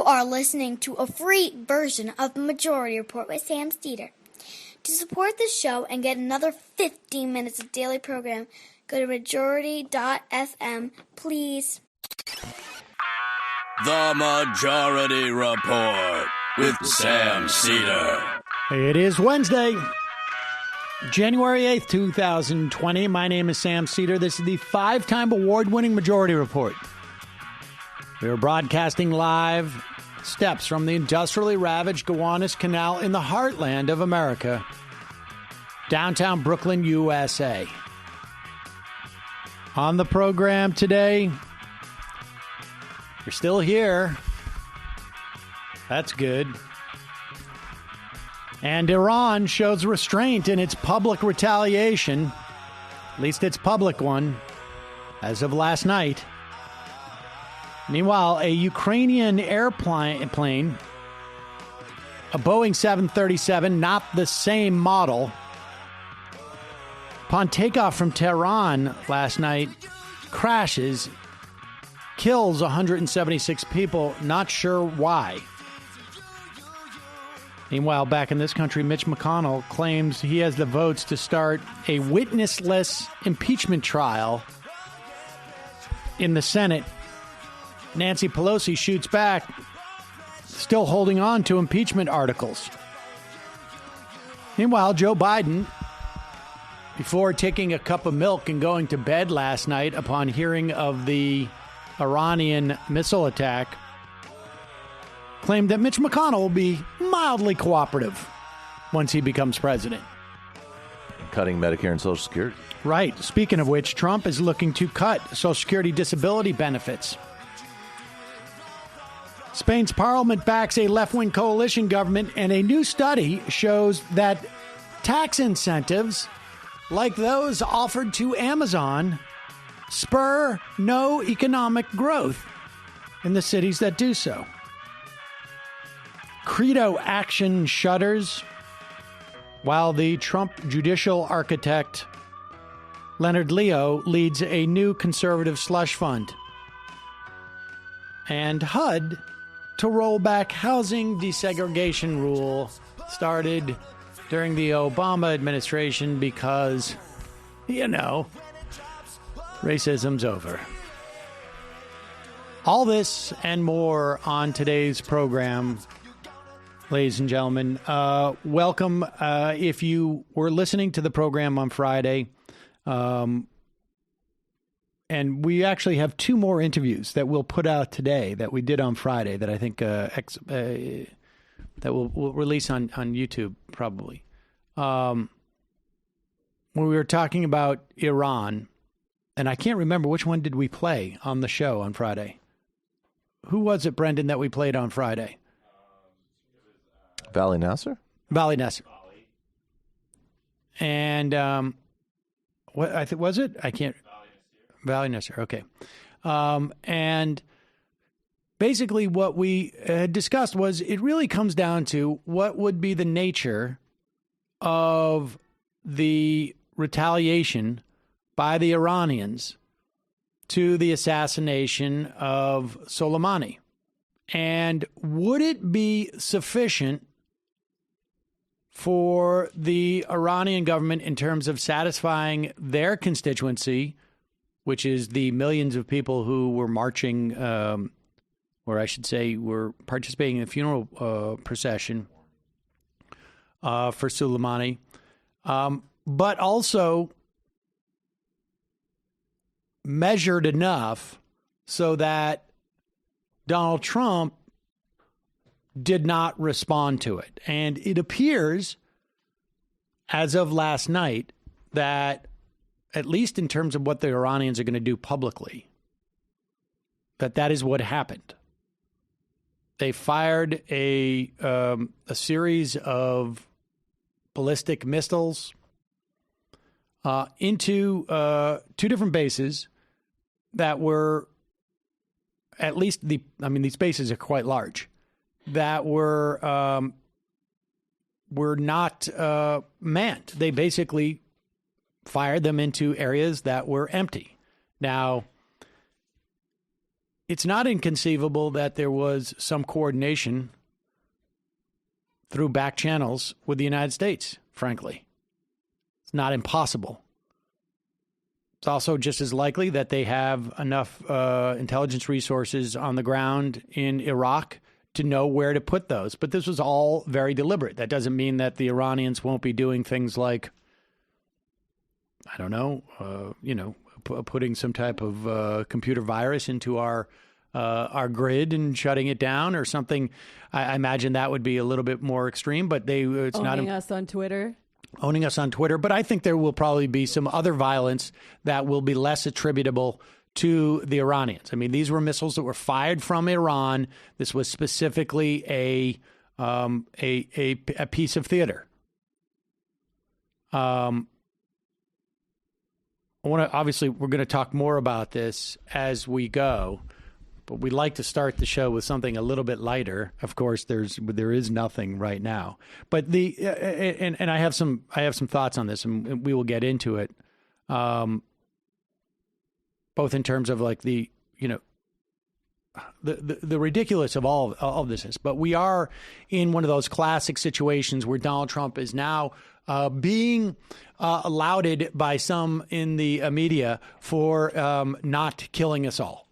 are listening to a free version of the Majority Report with Sam Steeder. To support the show and get another 15 minutes of daily program, go to majority.fm, please. The Majority Report with Sam Steeder. It is Wednesday, January 8th, 2020. My name is Sam Steeder. This is the 5-time award-winning Majority Report. We are broadcasting live steps from the industrially ravaged Gowanus Canal in the heartland of America, downtown Brooklyn, USA. On the program today, you're still here. That's good. And Iran shows restraint in its public retaliation, at least its public one, as of last night. Meanwhile, a Ukrainian airplane, a Boeing 737, not the same model, upon takeoff from Tehran last night, crashes, kills 176 people, not sure why. Meanwhile, back in this country, Mitch McConnell claims he has the votes to start a witnessless impeachment trial in the Senate. Nancy Pelosi shoots back, still holding on to impeachment articles. Meanwhile, Joe Biden, before taking a cup of milk and going to bed last night upon hearing of the Iranian missile attack, claimed that Mitch McConnell will be mildly cooperative once he becomes president. Cutting Medicare and Social Security. Right. Speaking of which, Trump is looking to cut Social Security disability benefits. Spain's parliament backs a left-wing coalition government, and a new study shows that tax incentives like those offered to Amazon spur no economic growth in the cities that do so. Credo Action shutters, while the Trump judicial architect Leonard Leo leads a new conservative slush fund. And HUD to roll back housing desegregation rule started during the Obama administration because, racism's over. All this and more on today's program, ladies and gentlemen. Welcome. If you were listening to the program on Friday, and we actually have 2 more interviews that we'll put out today that we did on Friday that I think that we'll release on YouTube probably. When we were talking about Iran, and I can't remember which one did we play on the show on Friday. Who was it, Brendan, that we played on Friday? Valley Nasser? Valley Nasser. And what I think was it? I can't. Valley Nasser. Okay. And basically what we had discussed was it really comes down to what would be the nature of the retaliation by the Iranians to the assassination of Soleimani. And would it be sufficient for the Iranian government in terms of satisfying their constituency, which is the millions of people who were marching, or I should say were participating in the funeral procession for Soleimani, but also measured enough so that Donald Trump did not respond to it. And it appears, as of last night, that at least in terms of what the Iranians are going to do publicly, that is what happened. They fired a series of ballistic missiles into 2 different bases that were at least these bases are quite large, that were not manned. They basically fired them into areas that were empty. Now, it's not inconceivable that there was some coordination through back channels with the United States, frankly. It's not impossible. It's also just as likely that they have enough intelligence resources on the ground in Iraq to know where to put those. But this was all very deliberate. That doesn't mean that the Iranians won't be doing things like, I don't know, putting some type of computer virus into our grid and shutting it down or something. I imagine that would be a little bit more extreme, but it's not owning us on Twitter. Owning us on Twitter. But I think there will probably be some other violence that will be less attributable to the Iranians. I mean, these were missiles that were fired from Iran. This was specifically a piece of theater. Obviously, we're going to talk more about this as we go, but we'd like to start the show with something a little bit lighter. Of course, there is nothing right now, but and I have some thoughts on this, and we will get into it, both in terms of like the ridiculous of all of this is. But we are in one of those classic situations where Donald Trump is now being lauded by some in the media for not killing us all.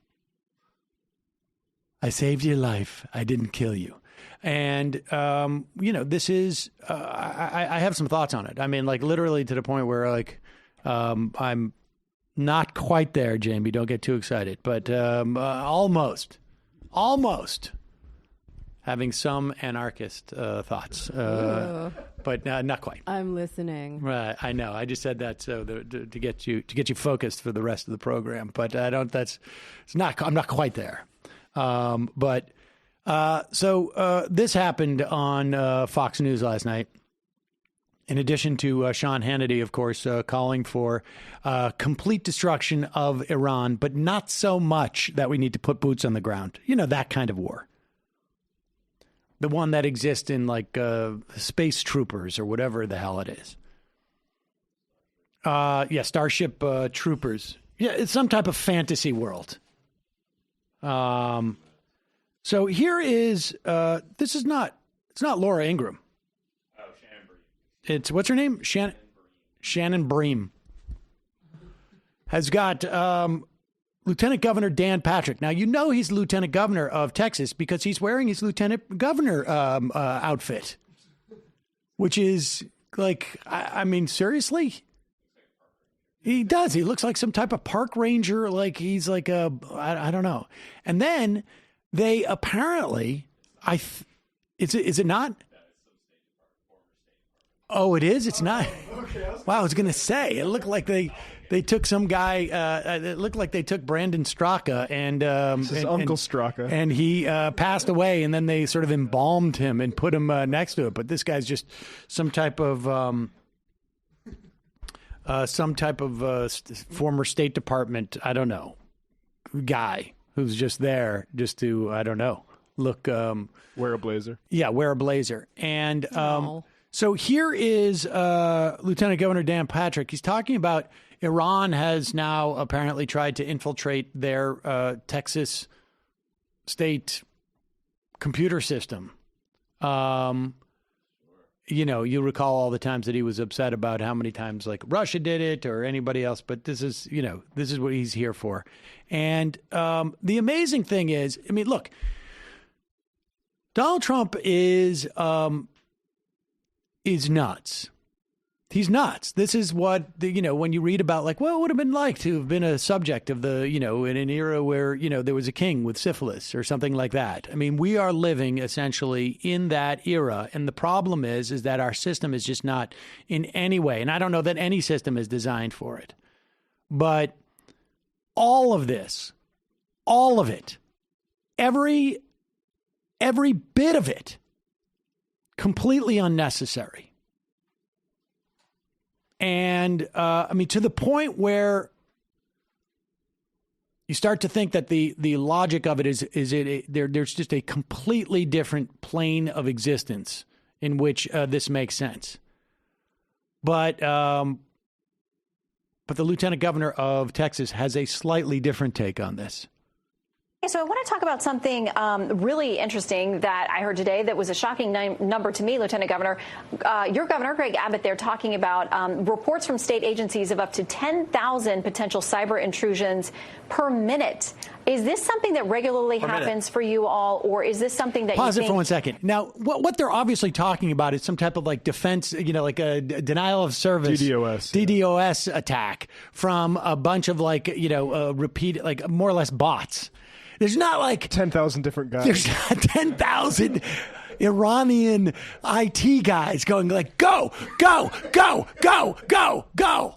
I saved your life. I didn't kill you. And, this is, I have some thoughts on it. I mean, like literally to the point where like, I'm not quite there, Jamie. Don't get too excited, but almost having some anarchist thoughts, but not quite. I'm listening. Right, I know. I just said that so to get you focused for the rest of the program. But I'm not quite there. So this happened on Fox News last night. In addition to Sean Hannity, of course, calling for complete destruction of Iran, but not so much that we need to put boots on the ground. You know, that kind of war. The one that exists in like Space Troopers or whatever the hell it is. Starship Troopers. Yeah, it's some type of fantasy world. So here is, it's not Laura Ingraham. Oh, Shannon Bream. It's, what's her name? Shannon Bream. Has got Lieutenant Governor Dan Patrck. Now, you know he's Lieutenant Governor of Texas because he's wearing his Lieutenant Governor outfit, which is like, I mean, seriously? He does. He looks like some type of park ranger. Like he's like I don't know. And then they apparently, is it not? Oh, it is? It's not. Wow, I was going to say, it looked like they took some guy, it looked like they took Brandon Straka and Uncle Straka. And he passed away, and then they sort of embalmed him and put him next to it. But this guy's just some type of former State Department, I don't know, guy who's just there just to, I don't know, look. Wear a blazer. Yeah, wear a blazer. And so here is Lieutenant Governor Dan Patrck. He's talking about Iran has now apparently tried to infiltrate their Texas state computer system. You know, you recall all the times that he was upset about how many times like Russia did it or anybody else, but this is what he's here for. And the amazing thing is, I mean, look, Donald Trump is nuts. He's nuts. This is what, when you read about like, well, it would have been like to have been a subject of the, in an era where, there was a king with syphilis or something like that. I mean, we are living essentially in that era. And the problem is that our system is just not in any way. And I don't know that any system is designed for it. But all of this, all of it, every bit of it, completely unnecessary. And, I mean, to the point where you start to think that the logic of it is there's just a completely different plane of existence in which this makes sense. But the Lieutenant Governor of Texas has a slightly different take on this. So I want to talk about something really interesting that I heard today that was a shocking number to me, Lieutenant Governor. Your governor, Greg Abbott, they're talking about reports from state agencies of up to 10,000 potential cyber intrusions per minute. Is this something that regularly happens for you all, or is this something that Pause you it think... for 1 second. Now, what they're obviously talking about is some type of like defense, like a denial of service. DDoS attack from a bunch of repeat, like more or less bots. There's not like 10,000 different guys. There's not 10,000 Iranian IT guys going like, go, go, go, go, go, go.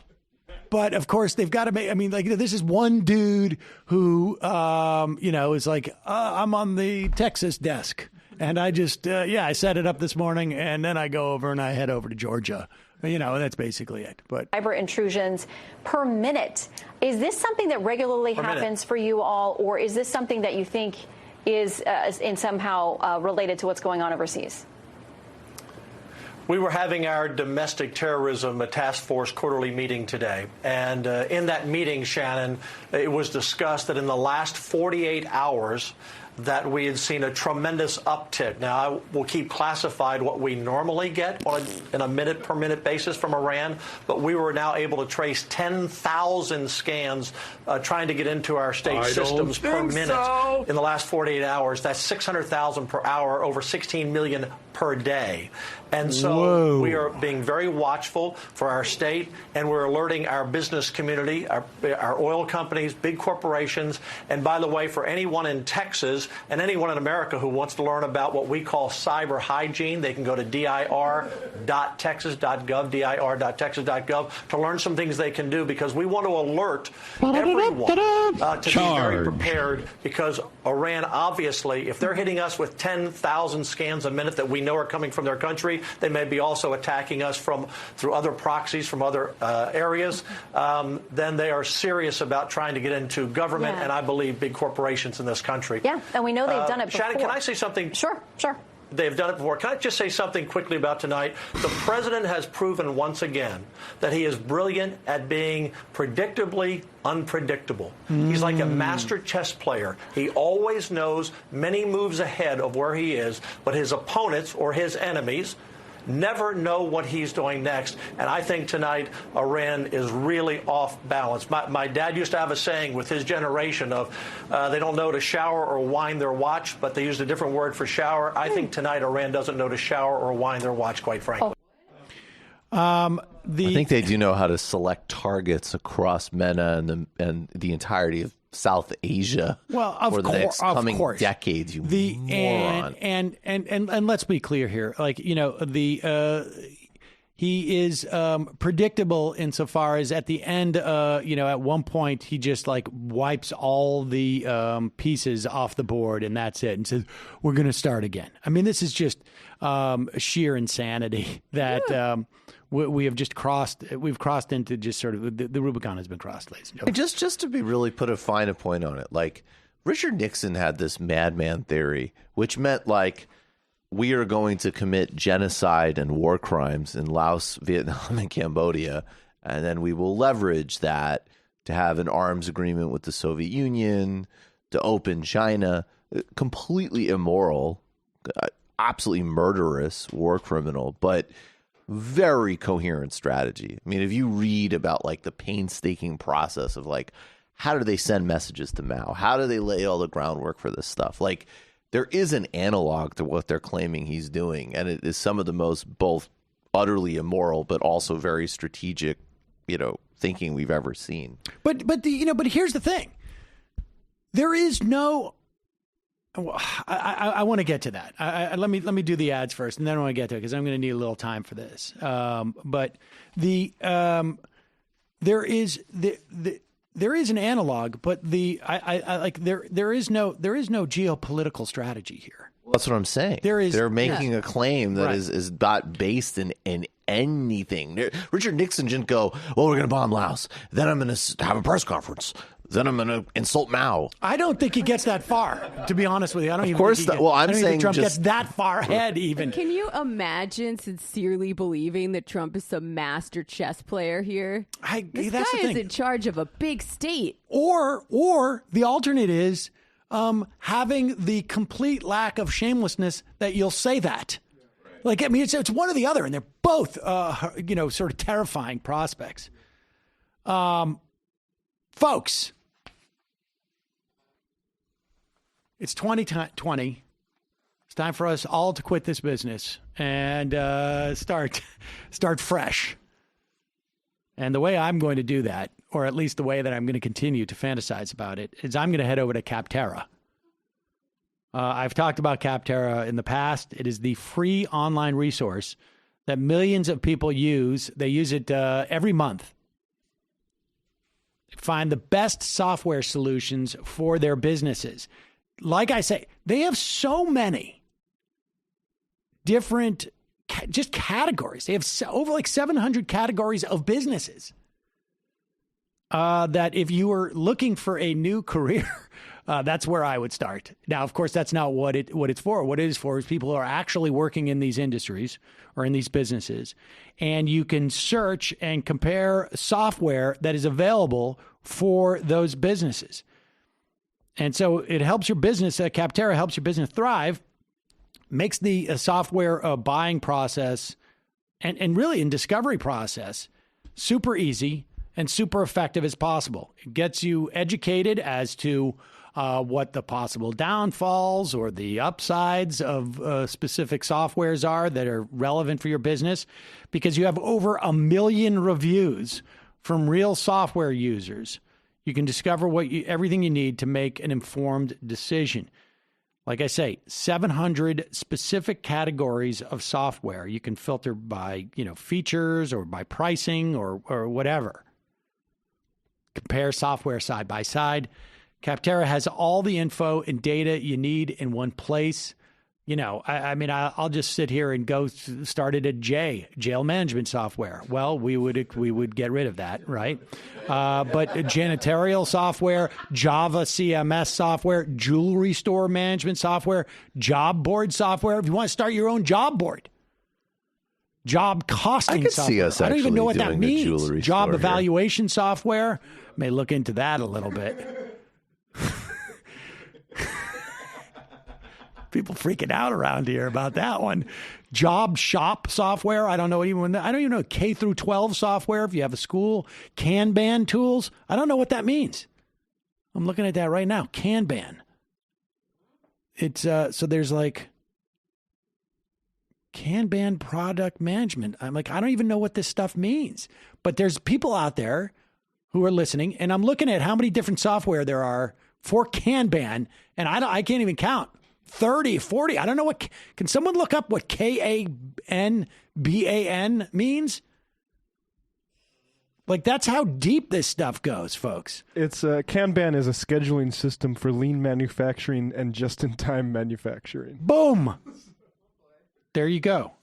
But of course, they've got to make. I mean, this is one dude who, is like, I'm on the Texas desk, and I just, I set it up this morning, and then I go over and I head over to Georgia. That's basically it. But cyber intrusions per minute. Is this something that regularly happens for you all, or is this something that you think is in somehow related to what's going on overseas? We were having our domestic terrorism task force quarterly meeting today. And in that meeting, Shannon, it was discussed that in the last 48 hours, that we had seen a tremendous uptick. Now, I will keep classified what we normally get on a minute-per-minute basis from Iran, but we were now able to trace 10,000 scans trying to get into our state systems per minute in the last 48 hours. That's 600,000 per hour, over 16 million per day. And so we are being very watchful for our state, and we're alerting our business community, our oil companies, big corporations. And by the way, for anyone in Texas and anyone in America who wants to learn about what we call cyber hygiene, they can go to dir.texas.gov, dir.texas.gov, to learn some things they can do, because we want to alert everyone to be very prepared, because Iran, obviously, if they're hitting us with 10,000 scans a minute that we know are coming from their country, they may be also attacking us through other proxies from other areas. Then they are serious about trying to get into government and I believe big corporations in this country. Yeah, and we know they've done it before. Shannon, can I say something? Sure. They've done it before. Can I just say something quickly about tonight? The president has proven once again that he is brilliant at being predictably unpredictable. He's like a master chess player. He always knows many moves ahead of where he is, but his opponents or his enemies never know what he's doing next. And I think tonight Iran is really off balance. My dad used to have a saying with his generation of they don't know to shower or wind their watch, but they used a different word for shower. I think tonight Iran doesn't know to shower or wind their watch, quite frankly. I think they do know how to select targets across MENA and the entirety of South Asia. Well, for the next coming decades, moron. And let's be clear here. He is predictable insofar as at the end, at one point he just wipes all the pieces off the board and that's it, and says we're going to start again. I mean, this is just sheer insanity that. We have just crossed. We've crossed into just sort of the Rubicon has been crossed, ladies and gentlemen. Just to be really put a fine point on it, Richard Nixon had this madman theory, which meant we are going to commit genocide and war crimes in Laos, Vietnam, and Cambodia, and then we will leverage that to have an arms agreement with the Soviet Union, to open China. Completely immoral, absolutely murderous war criminal, but very coherent strategy. I mean, if you read about the painstaking process of how do they send messages to Mao? How do they lay all the groundwork for this stuff? There is an analog to what they're claiming he's doing, and it is some of the most both utterly immoral but also very strategic, thinking we've ever seen. But here's the thing. There is no. I want to get to that. Let me do the ads first, and then I want to get to it because I'm going to need a little time for this. But there is an analog, but there is no geopolitical strategy here. Well, that's what I'm saying. They're making a claim that is not based in anything. Richard Nixon didn't go, well, we're going to bomb Laos. Then I'm going to have a press conference. Then I'm going to insult Mao. I don't think he gets that far, to be honest with you. I don't even think I'm saying Trump gets that far ahead even. Can you imagine sincerely believing that Trump is some master chess player here? This guy is in charge of a big state. Or the alternate is having the complete lack of shamelessness that you'll say that. Like, I mean, it's one or the other, and they're both, sort of terrifying prospects. Folks, it's 2020. It's time for us all to quit this business and start fresh. And the way I'm going to do that, or at least the way that I'm going to continue to fantasize about it, is I'm going to head over to Capterra. I've talked about Capterra in the past. It is the free online resource that millions of people use. They use it every month. Find the best software solutions for their businesses. Like I say, they have so many different just categories. They have over like 700 categories of businesses that if you were looking for a new career, that's where I would start. Now, of course, that's not what it's for. What it is for is people who are actually working in these industries or in these businesses. And you can search and compare software that is available for those businesses. And so it helps your business. Capterra helps your business thrive, makes the software buying process and really in discovery process super easy and super effective as possible. It gets you educated as to what the possible downfalls or the upsides of specific softwares are that are relevant for your business, because you have over 1 million reviews from real software users. You can discover everything you need to make an informed decision. Like I say, 700 specific categories of software. You can filter by, features or by pricing or whatever. Compare software side by side. Capterra has all the info and data you need in one place. I'll just sit here and go start it at jail management software. Well, we would get rid of that, right? But janitorial software, Java CMS software, jewelry store management software, job board software. If you want to start your own job board, job costing I could software. See us I don't even know what that doing means. Job store evaluation software. May look into that a little bit. People freaking out around here about that one. Job shop software. I don't even know K through 12 software. If you have a school, Kanban tools. I don't know what that means. I'm looking at that right now. Kanban. It's so there's like Kanban product management. I'm like, I don't even know what this stuff means. But there's people out there who are listening, and I'm looking at how many different software there are for Kanban, and I can't even count. 30, 40. I don't know what. Can someone look up what Kanban means? Like, that's how deep this stuff goes, folks. It's Kanban is a scheduling system for lean manufacturing and just-in-time manufacturing. Boom. There you go.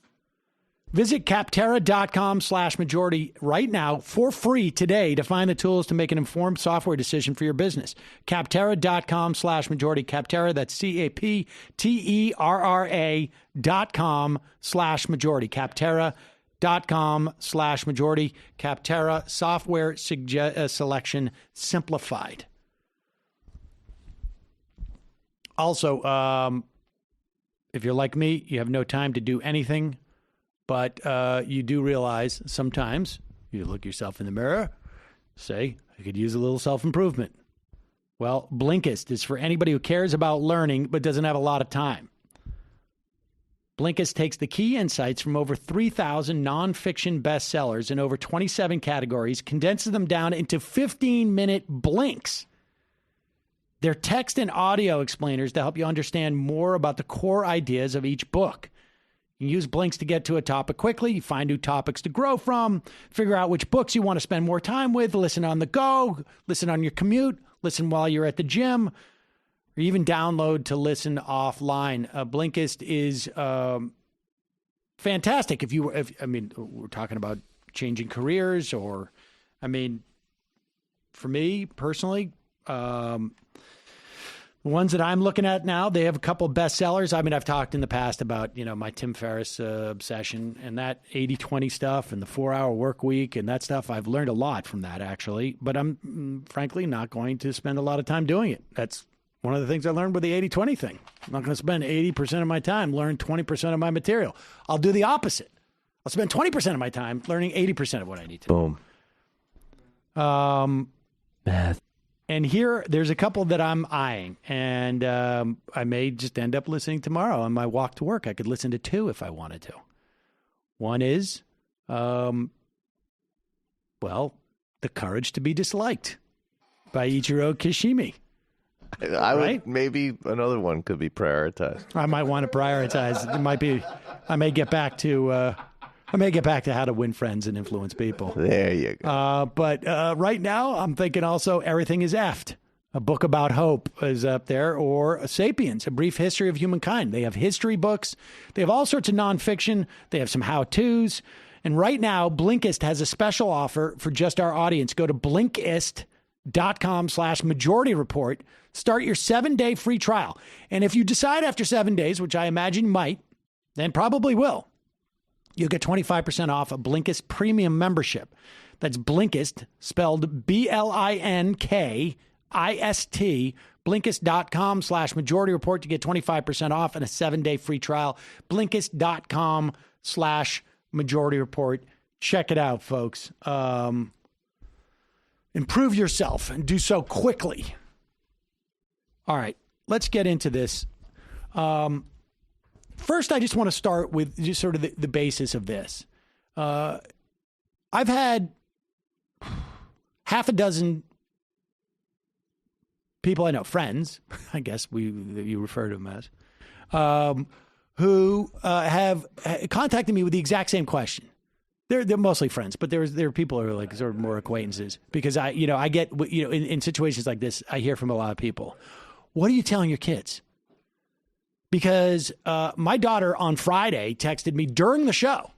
Visit Capterra.com/majority right now for free today to find the tools to make an informed software decision for your business. Capterra.com/majority. Capterra, that's CAPTERRA.com/majority. Capterra.com/majority. Capterra, software selection simplified. Also, if you're like me, you have no time to do anything. But you do realize sometimes you look yourself in the mirror, say, I could use a little self-improvement. Well, Blinkist is for anybody who cares about learning but doesn't have a lot of time. Blinkist takes the key insights from over 3,000 nonfiction bestsellers in over 27 categories, condenses them down into 15-minute blinks. They're text and audio explainers to help you understand more about the core ideas of each book. You use blinks to get to a topic quickly, find new topics to grow from, figure out which books you want to spend more time with, listen on the go, listen on your commute, listen while you're at the gym, or even download to listen offline. Blinkist is fantastic. We're talking about changing careers for me personally, the ones that I'm looking at now, they have a couple of bestsellers. I've talked in the past about, my Tim Ferriss obsession and that 80-20 stuff and the 4-hour work week and that stuff. I've learned a lot from that, actually. But I'm frankly not going to spend a lot of time doing it. That's One of the things I learned with the 80-20 thing. I'm not going to spend 80% of my time learning 20% of my material. I'll do the opposite. I'll spend 20% of my time learning 80% of what I need to. Boom. Math. And here, there's a couple that I'm eyeing, and I may just end up listening tomorrow on my walk to work. I could listen to two if I wanted to. One is, The Courage to be Disliked by Ichiro Kishimi. I would, maybe another one could be prioritized. I might want to prioritize. It might be, I may get back to How to Win Friends and Influence People. There you go. But right now, I'm thinking also Everything is Effed. A book about hope is up there, or Sapiens, A Brief History of Humankind. They have history books. They have all sorts of nonfiction. They have some how-tos. And right now, Blinkist has a special offer for just our audience. Go to Blinkist.com/Majority Report. Start your 7-day free trial. And if you decide after 7 days, which I imagine you might, then probably will, you'll get 25% off a Blinkist premium membership. That's Blinkist, spelled Blinkist, Blinkist.com/Majority Report to get 25% off and a 7-day free trial. Blinkist.com/Majority Report. Check it out, folks. Improve yourself and do so quickly. All right, let's get into this. First, I just want to start with just sort of the basis of this. I've had half a dozen people I know, friends, I guess you refer to them as, who have contacted me with the exact same question. They're mostly friends, but there are people who are like sort of more acquaintances, because I get, in situations like this, I hear from a lot of people. What are you telling your kids? Because my daughter on Friday texted me during the show,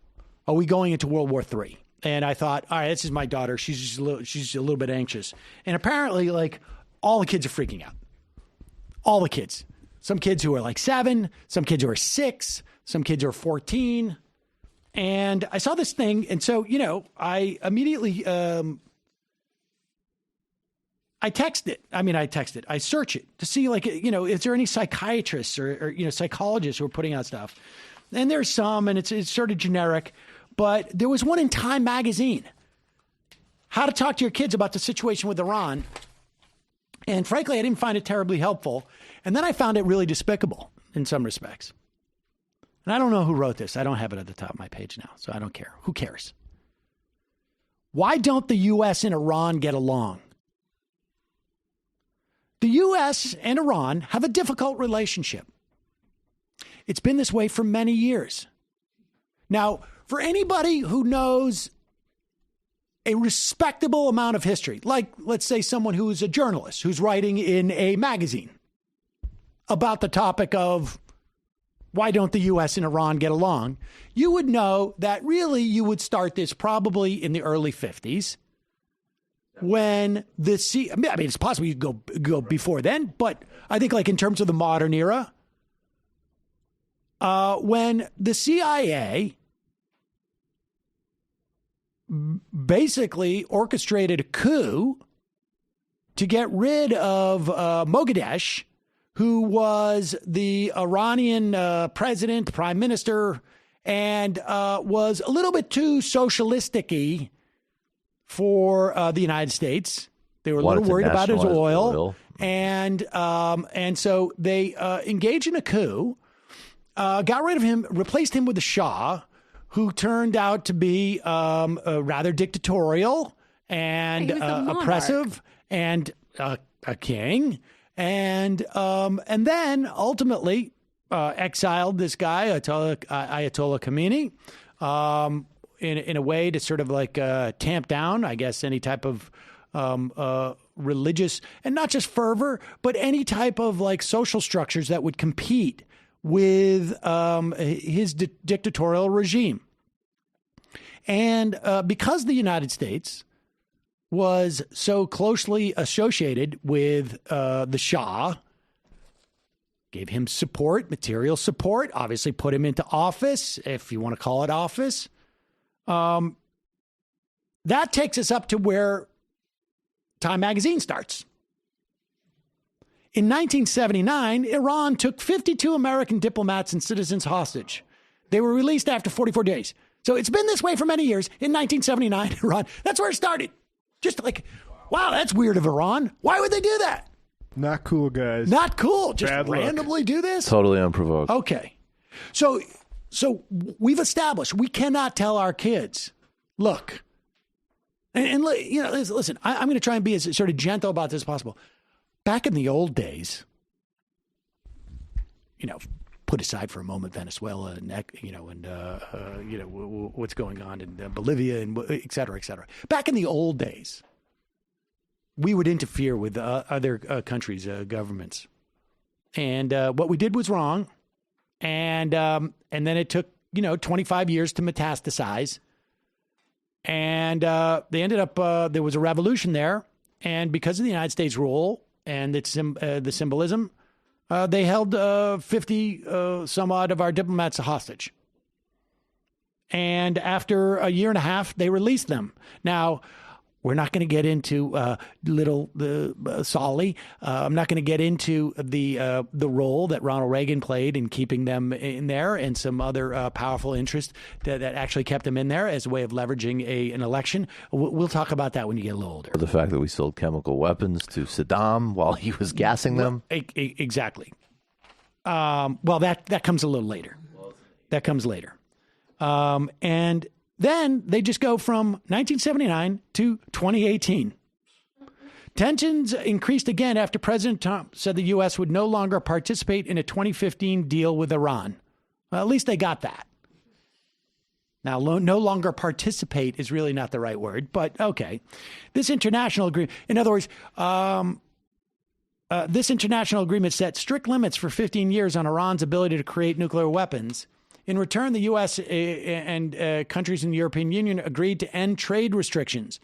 "Are we going into World War III?" And I thought, all right, this is my daughter. She's a little bit anxious. And apparently, like, all the kids are freaking out. All the kids. Some kids who are like 7, some kids who are 6, some kids who are 14. And I saw this thing. And so, I immediately, I search it to see, like, is there any psychiatrists or psychologists who are putting out stuff? And there's some, and it's sort of generic, but there was one in Time magazine, How to Talk to Your Kids About the Situation with Iran. And frankly, I didn't find it terribly helpful. And then I found it really despicable in some respects. And I don't know who wrote this. I don't have it at the top of my page now, so I don't care. Who cares? Why don't the U.S. and Iran get along? The U.S. and Iran have a difficult relationship. It's been this way for many years. Now, for anybody who knows a respectable amount of history, like, let's say, someone who's a journalist who's writing in a magazine about the topic of why don't the U.S. and Iran get along, you would know that really you would start this probably in the early 50s. When it's possible you could go before then, but I think, like, in terms of the modern era, when the CIA basically orchestrated a coup to get rid of Mogaddesh, who was the Iranian president, prime minister, and was a little bit too socialistic-y for the United States. They were a little worried about his oil. And so they engaged in a coup, got rid of him, replaced him with the Shah, who turned out to be rather dictatorial and oppressive, and a king. And then ultimately exiled this guy, Ayatollah Khomeini, in a way to sort of like tamp down, I guess, any type of religious, and not just fervor, but any type of like social structures that would compete with his dictatorial regime. And because the United States was so closely associated with the Shah, gave him support, material support, obviously put him into office, if you want to call it office. That takes us up to where Time magazine starts. In 1979, Iran took 52 American diplomats and citizens hostage. They were released after 44 days. So it's been this way for many years. In 1979, Iran, that's where it started. Just like, wow, that's weird of Iran. Why would they do that? Not cool, guys. Not cool. Just Bad luck. randomly do this? Totally unprovoked. Okay. So we've established we cannot tell our kids, look, and you know, listen, I'm going to try and be as sort of gentle about this as possible. Back in the old days, you know, put aside for a moment Venezuela and, you know, and, you know, what's going on in Bolivia and et cetera, et cetera. Back in the old days, we would interfere with other countries' governments. And what we did was wrong. And then it took, you know, 25 years to metastasize. And they ended up, there was a revolution there. And because of the United States rule and the symbolism, they held 50 some odd of our diplomats hostage. And after a year and a half, they released them. Now, we're not going to get into Solly. I'm not going to get into the role that Ronald Reagan played in keeping them in there and some other powerful interest that actually kept them in there as a way of leveraging an election. We'll talk about that when you get a little older. The fact that we sold chemical weapons to Saddam while he was gassing them. Exactly. Well, that comes a little later. That comes later. And then they just go from 1979 to 2018. Tensions increased again after President Trump said the U.S. would no longer participate in a 2015 deal with Iran. Well, at least they got that. Now, no longer participate is really not the right word, but okay. This international agreement, in other words, this international agreement set strict limits for 15 years on Iran's ability to create nuclear weapons. In return, the U.S. and countries in the European Union agreed to end trade restrictions.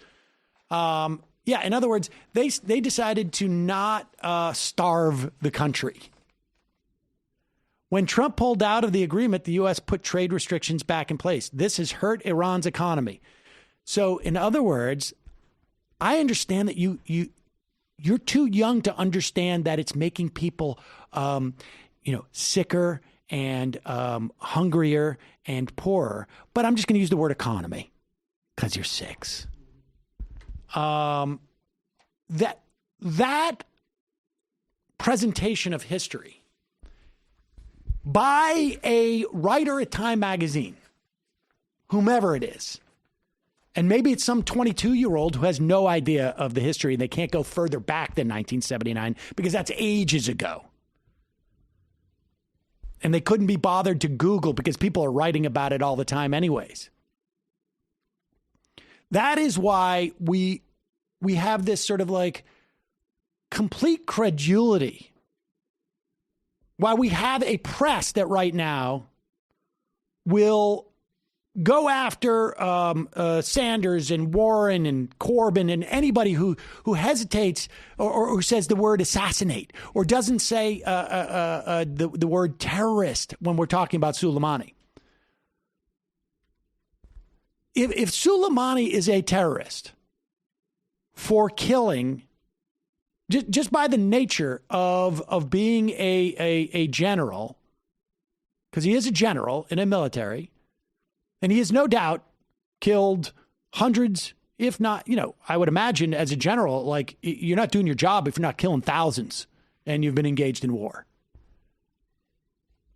In other words, they decided to not starve the country. When Trump pulled out of the agreement, the U.S. put trade restrictions back in place. This has hurt Iran's economy. So, in other words, I understand that you're too young to understand that it's making people, sicker and hungrier and poorer. But I'm just going to use the word economy because you're 6. That presentation of history by a writer at Time Magazine, whomever it is, and maybe it's some 22-year-old who has no idea of the history and they can't go further back than 1979 because that's ages ago. And they couldn't be bothered to Google because people are writing about it all the time anyways. That is why we have this sort of like complete credulity. Why we have a press that right now will go after Sanders and Warren and Corbyn and anybody who hesitates or who says the word assassinate or doesn't say the word terrorist when we're talking about Soleimani. If Soleimani is a terrorist for killing, just by the nature of being a general, because he is a general in a military, and he has no doubt killed hundreds, if not, I would imagine as a general, like you're not doing your job if you're not killing thousands and you've been engaged in war.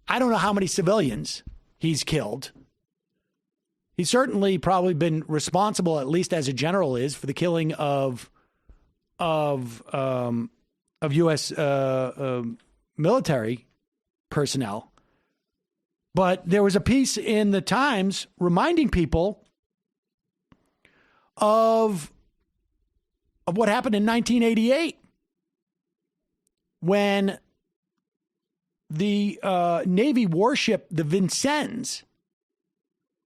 I don't know how many civilians he's killed. He's certainly probably been responsible, at least as a general is, for the killing of U.S. Military personnel. But there was a piece in the Times reminding people of what happened in 1988 when the Navy warship, the Vincennes,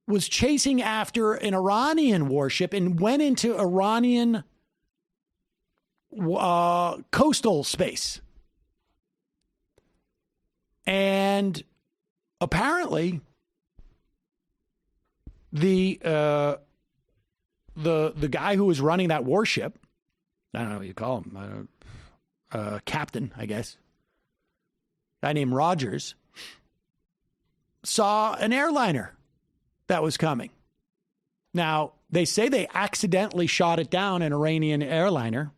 was chasing after an Iranian warship and went into Iranian coastal space. And apparently, the guy who was running that warship, I don't know what you call him, captain, I guess, a guy named Rogers, saw an airliner that was coming. Now, they say they accidentally shot it down, an Iranian airliner.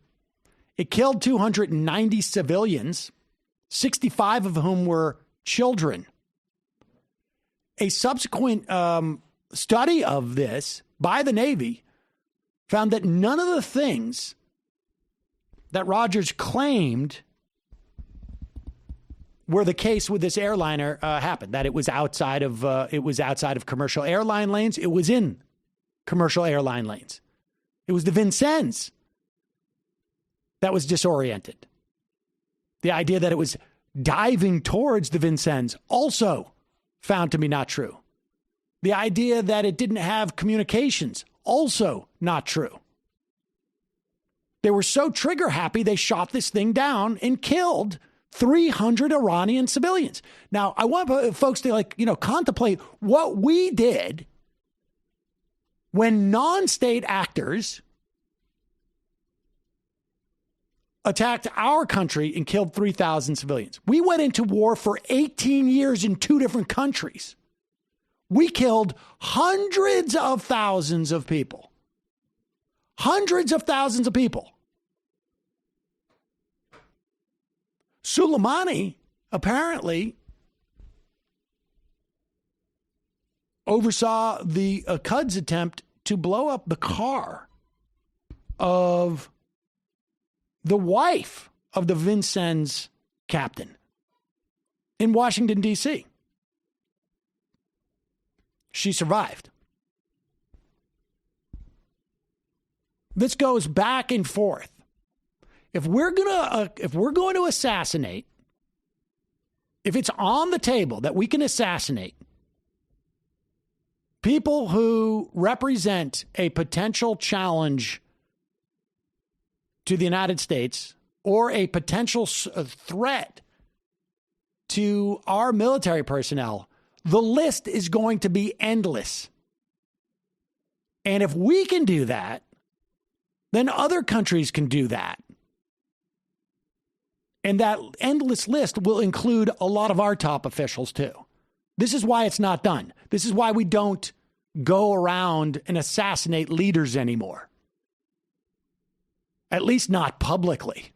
It killed 290 civilians, 65 of whom were children. A subsequent study of this by the Navy found that none of the things that Rogers claimed were the case with this airliner happened. That it was outside of commercial airline lanes. It was in commercial airline lanes. It was the Vincennes that was disoriented. The idea that it was diving towards the Vincennes also found to be not true. The idea that it didn't have communications, also not true. They were so trigger happy, they shot this thing down and killed 300 Iranian civilians. Now, I want folks to contemplate what we did when non-state actors attacked our country and killed 3,000 civilians. We went into war for 18 years in 2 different countries. We killed hundreds of thousands of people. Hundreds of thousands of people. Soleimani apparently oversaw the Quds attempt to blow up the car of the wife of the Vincennes captain in Washington, D.C. She survived. This goes back and forth. If we're going to assassinate, if it's on the table that we can assassinate people who represent a potential challenge to the United States or a potential threat to our military personnel, the list is going to be endless. And if we can do that, then other countries can do that. And that endless list will include a lot of our top officials, too. This is why it's not done. This is why we don't go around and assassinate leaders anymore. At least not publicly.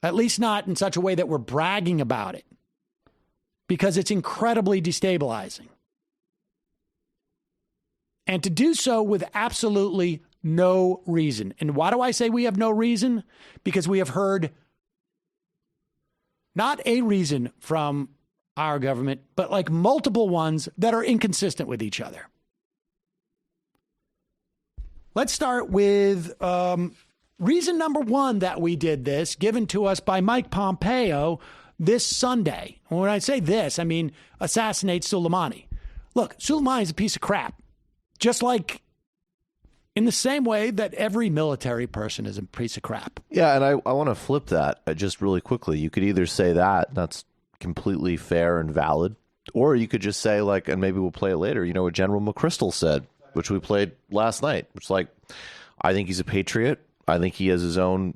At least not in such a way that we're bragging about it. Because it's incredibly destabilizing. And to do so with absolutely no reason. And why do I say we have no reason? Because we have heard not a reason from our government, but like multiple ones that are inconsistent with each other. Let's start with reason number one that we did this, given to us by Mike Pompeo this Sunday. And when I say this, I mean assassinate Soleimani. Look, Soleimani is a piece of crap. Just like in the same way that every military person is a piece of crap. Yeah, and I want to flip that just really quickly. You could either say that's completely fair and valid, or you could just say, like, and maybe we'll play it later, what General McChrystal said, which we played last night, which I think he's a patriot. I think he has his own,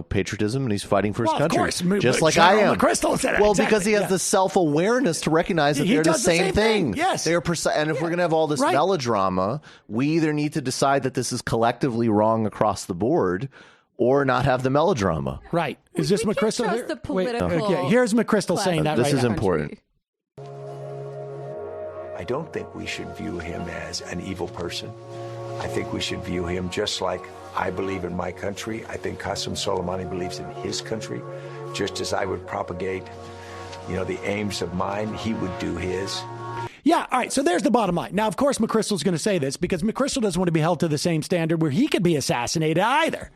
patriotism, and he's fighting for his country. Of course, just like General I am. McChrystal said it. Well, exactly. Because he has the self-awareness to recognize that they're the same thing. Yes. They're and if we're going to have all this melodrama, we either need to decide that this is collectively wrong across the board or not have the melodrama. Right. Is this McChrystal here? The political here's McChrystal saying that. This is important. I don't think we should view him as an evil person. I think we should view him just like I believe in my country. I think Qasem Soleimani believes in his country. Just as I would propagate, the aims of mine, he would do his. Yeah, all right, so there's the bottom line. Now, of course, McChrystal's going to say this because McChrystal doesn't want to be held to the same standard where he could be assassinated either.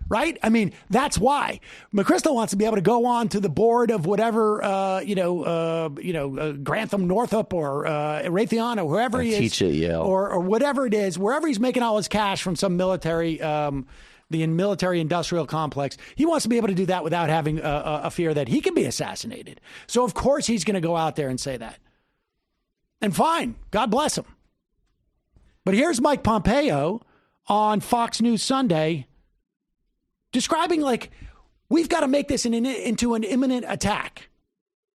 Right? I mean, that's why McChrystal wants to be able to go on to the board of whatever, Grantham Northup or Raytheon or whoever he is. Teach at Yale. Or whatever it is, wherever he's making all his cash from some military, the military industrial complex. He wants to be able to do that without having a fear that he can be assassinated. So, of course, he's going to go out there and say that. And fine. God bless him. But here's Mike Pompeo on Fox News Sunday describing we've got to make this into an imminent attack,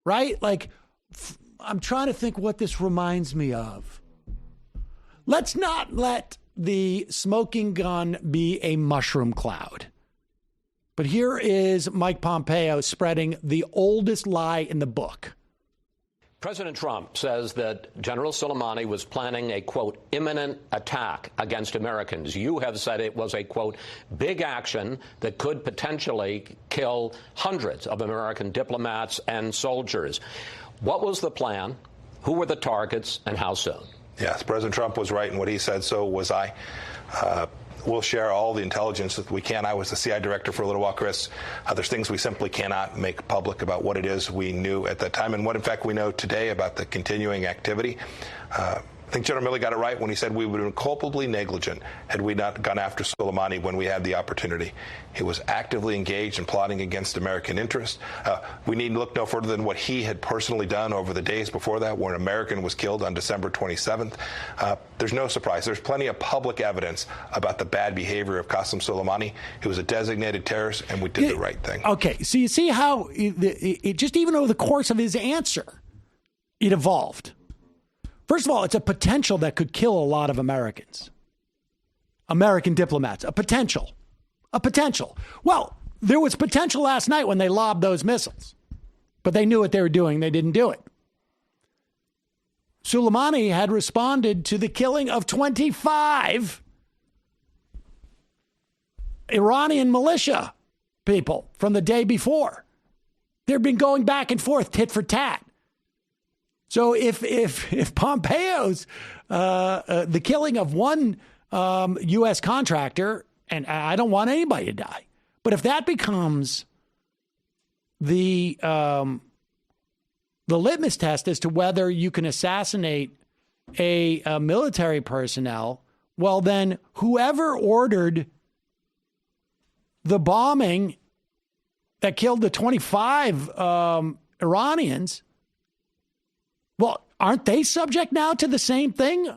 right? Like, I'm trying to think what this reminds me of. Let's not let the smoking gun be a mushroom cloud. But here is Mike Pompeo spreading the oldest lie in the book. President Trump says that General Soleimani was planning a, quote, imminent attack against Americans. You have said it was a, quote, big action that could potentially kill hundreds of American diplomats and soldiers. What was the plan? Who were the targets, and how soon? Yes, President Trump was right in what he said, so was I. We'll share all the intelligence that we can. I was the CI director for a little while, Chris. There's things we simply cannot make public about what it is we knew at that time and what, in fact, we know today about the continuing activity. I think General Milley got it right when he said we would have been culpably negligent had we not gone after Soleimani when we had the opportunity. He was actively engaged in plotting against American interests. We need to look no further than what he had personally done over the days before that, where an American was killed on December 27th. There's no surprise. There's plenty of public evidence about the bad behavior of Qasem Soleimani. He was a designated terrorist, and we did the right thing. Okay, so you see how it just even over the course of his answer, it evolved. First of all, it's a potential that could kill a lot of Americans. American diplomats. A potential. Well, there was potential last night when they lobbed those missiles. But they knew what they were doing. They didn't do it. Soleimani had responded to the killing of 25 Iranian militia people from the day before. They've been going back and forth, tit for tat. So if Pompeo's the killing of one U.S. contractor, and I don't want anybody to die, but if that becomes the litmus test as to whether you can assassinate a military personnel, well, then whoever ordered the bombing that killed the 25 Iranians, well, aren't they subject now to the same thing?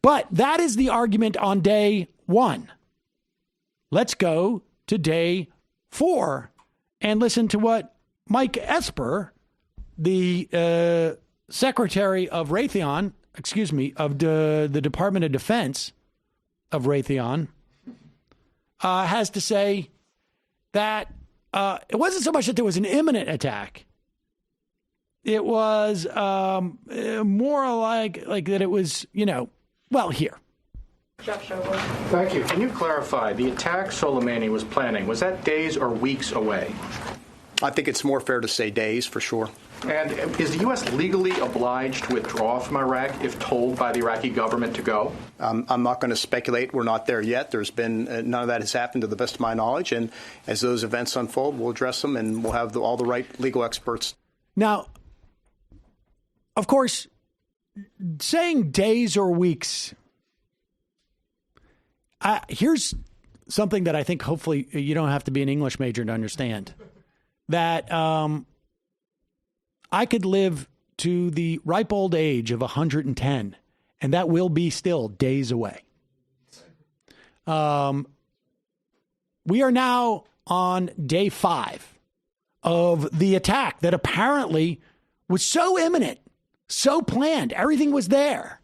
But that is the argument on day one. Let's go to day 4 and listen to what Mike Esper, the Secretary of Raytheon, of the Department of Defense of Raytheon, has to say that it wasn't so much that there was an imminent attack. It was more like that it was, here. Thank you. Can you clarify, the attack Soleimani was planning, was that days or weeks away? I think it's more fair to say days, for sure. And is the U.S. legally obliged to withdraw from Iraq if told by the Iraqi government to go? I'm not going to speculate. We're not there yet. There's been none of that has happened to the best of my knowledge. And as those events unfold, we'll address them and we'll have all the right legal experts. Now, of course, saying days or weeks, here's something that I think hopefully you don't have to be an English major to understand. That I could live to the ripe old age of 110, and that will be still days away. We are now on day 5 of the attack that apparently was so imminent, so planned. Everything was there.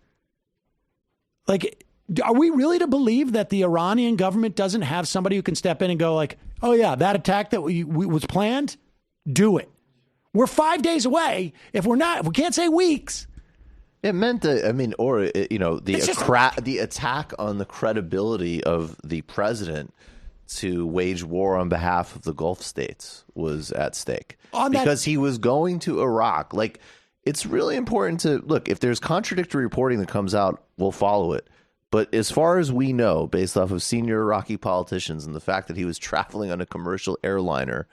Like, are we really to believe that the Iranian government doesn't have somebody who can step in and go like, oh, yeah, that attack that was planned, do it. We're 5 days away. If we can't say weeks. It meant the attack on the credibility of the president to wage war on behalf of the Gulf states was at stake because he was going to Iraq. Like, it's really important to look, if there's contradictory reporting that comes out, we'll follow it. But as far as we know, based off of senior Iraqi politicians and the fact that he was traveling on a commercial airliner,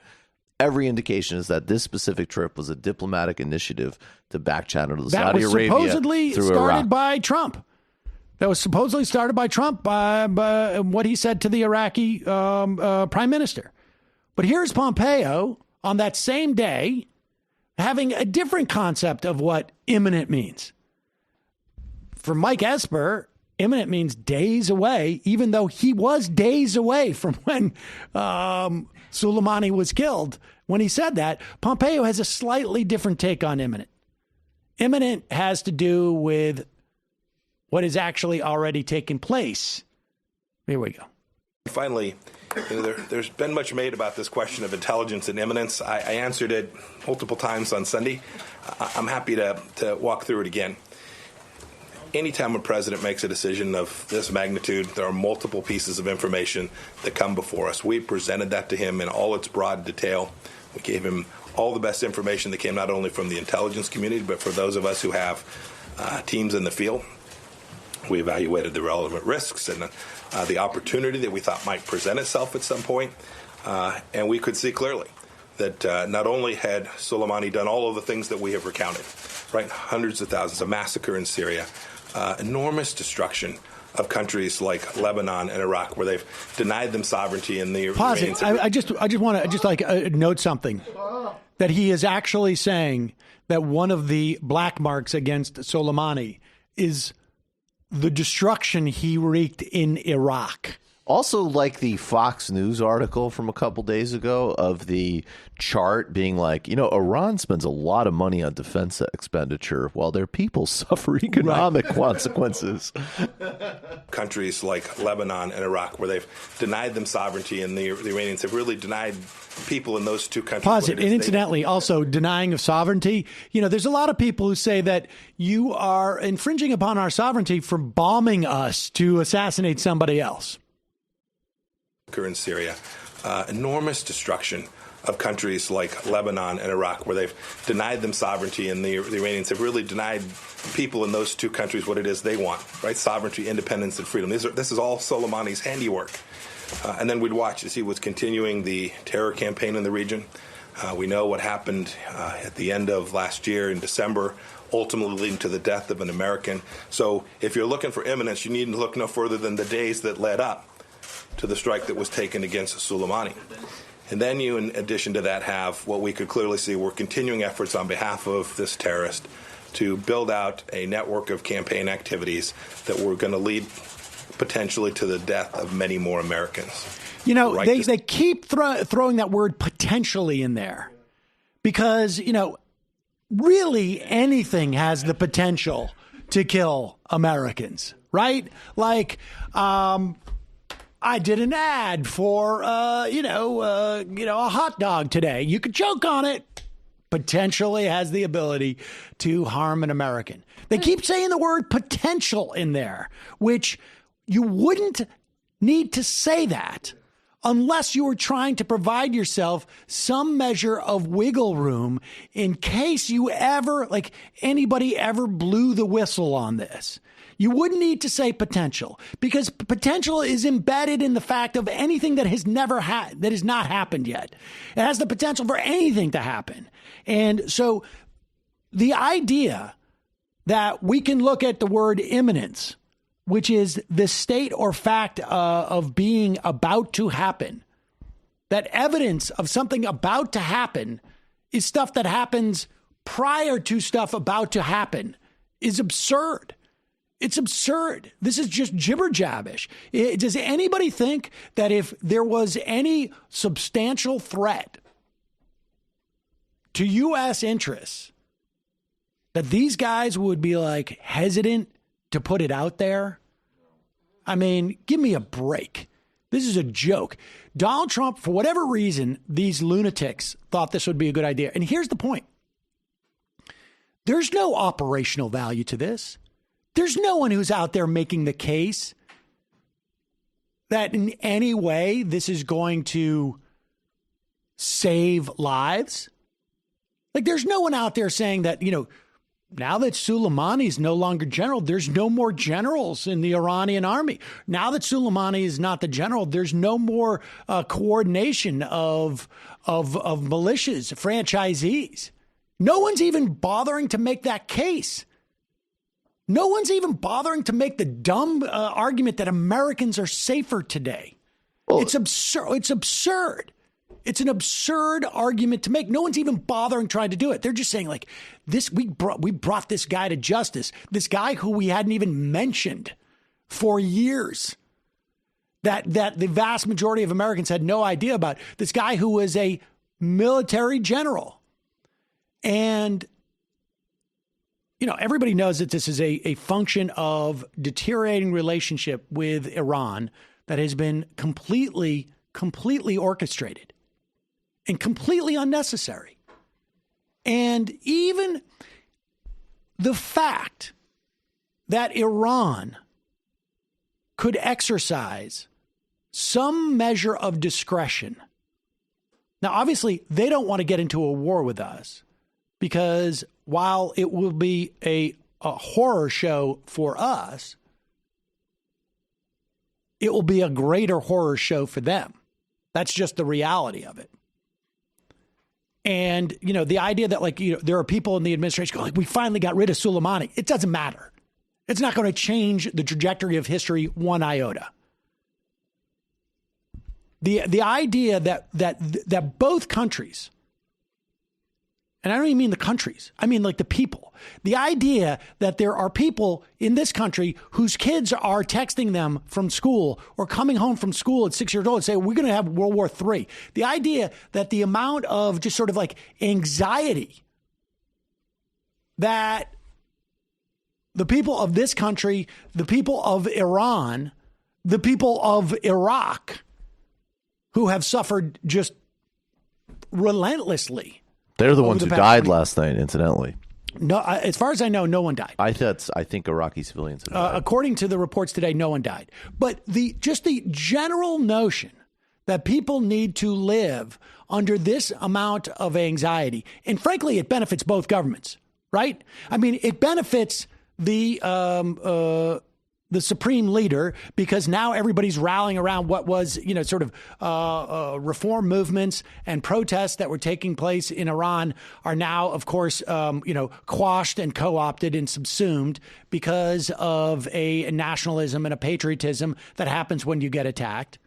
every indication is that this specific trip was a diplomatic initiative to back channel to Saudi Arabia supposedly through started Iraq. by Trump. That was supposedly started by Trump by what he said to the Iraqi prime minister. But here's Pompeo on that same day having a different concept of what imminent means. For Mike Esper, imminent means days away, even though he was days away from when Soleimani was killed. When he said that, Pompeo has a slightly different take on imminent. Imminent has to do with what is actually already taking place. Here we go. Finally, there's been much made about this question of intelligence and imminence. I answered it multiple times on Sunday. I'm happy to walk through it again. Anytime a president makes a decision of this magnitude, there are multiple pieces of information that come before us. We presented that to him in all its broad detail. We gave him all the best information that came not only from the intelligence community, but for those of us who have teams in the field. We evaluated the relevant risks and the opportunity that we thought might present itself at some point. And we could see clearly that not only had Soleimani done all of the things that we have recounted, right? Hundreds of thousands, a massacre in Syria, enormous destruction of countries like Lebanon and Iraq, where they've denied them sovereignty and the Pause it. I just want to note something, that he is actually saying that one of the black marks against Soleimani is the destruction he wreaked in Iraq. Also, like the Fox News article from a couple days ago of the chart being like, Iran spends a lot of money on defense expenditure while their people suffer economic consequences. Countries like Lebanon and Iraq, where they've denied them sovereignty, and the Iranians have really denied people in those two countries. Pause it. And incidentally, also denying of sovereignty. There's a lot of people who say that you are infringing upon our sovereignty for bombing us to assassinate somebody else. In Syria, enormous destruction of countries like Lebanon and Iraq, where they've denied them sovereignty, and the Iranians have really denied people in those two countries what it is they want, right? Sovereignty, independence, and freedom. This is all Soleimani's handiwork. And then we'd watch as he was continuing the terror campaign in the region. We know what happened at the end of last year in December, ultimately leading to the death of an American. So if you're looking for imminence, you need to look no further than the days that led up to the strike that was taken against Soleimani. And then you, in addition to that, have what we could clearly see were continuing efforts on behalf of this terrorist to build out a network of campaign activities that were going to lead potentially to the death of many more Americans. They keep throwing that word potentially in there because, really anything has the potential to kill Americans, right? Like, I did an ad for, a hot dog today. You could choke on it. Potentially has the ability to harm an American. They keep saying the word potential in there, which you wouldn't need to say that unless you were trying to provide yourself some measure of wiggle room in case you ever, anybody ever blew the whistle on this. You wouldn't need to say potential because potential is embedded in the fact of anything that has that has not happened yet. It has the potential for anything to happen. And so the idea that we can look at the word imminence, which is the state or fact of being about to happen, that evidence of something about to happen is stuff that happens prior to stuff about to happen, is absurd. It's absurd. This is just jibber jabbish. Does anybody think that if there was any substantial threat to U.S. interests, that these guys would be hesitant to put it out there? I mean, give me a break. This is a joke. Donald Trump, for whatever reason, these lunatics thought this would be a good idea. And here's the point. There's no operational value to this. There's no one who's out there making the case that in any way this is going to save lives. There's no one out there saying that, now that Soleimani is no longer general, there's no more generals in the Iranian army. Now that Soleimani is not the general, there's no more coordination of militias, franchisees. No one's even bothering to make that case. No one's even bothering to make the dumb argument that Americans are safer today. Well, it's absurd. It's absurd. It's an absurd argument to make. No one's even bothering trying to do it. They're just saying this. We brought this guy to justice. This guy who we hadn't even mentioned, for years that the vast majority of Americans had no idea about. This guy who was a military general. And, you know, everybody knows that this is a function of deteriorating relationship with Iran that has been completely orchestrated and completely unnecessary. And even the fact that Iran could exercise some measure of discretion. Now, obviously, they don't want to get into a war with us because while it will be a horror show for us, it will be a greater horror show for them. That's just the reality of it. And, you know, the idea that, like, you know, there are people in the administration go, like, we finally got rid of Soleimani. It doesn't matter. It's not going to change the trajectory of history one iota. The idea that both countries, and I don't even mean the countries, I mean like the people. The idea that there are people in this country whose kids are texting them from school or coming home from school at 6 years old and say, we're going to have World War III. The idea that the amount of just sort of like anxiety that the people of this country, the people of Iran, the people of Iraq, who have suffered just relentlessly. They're the ones who died last night, incidentally. No, as far as I know, no one died. I think Iraqi civilians have died. According to the reports today, no one died. But the general notion that people need to live under this amount of anxiety, and frankly, it benefits both governments, right? I mean, it benefits the supreme leader, because now everybody's rallying around what was, you know, sort of reform movements and protests that were taking place in Iran are now, of course, you know, quashed and co-opted and subsumed because of a nationalism and a patriotism that happens when you get attacked.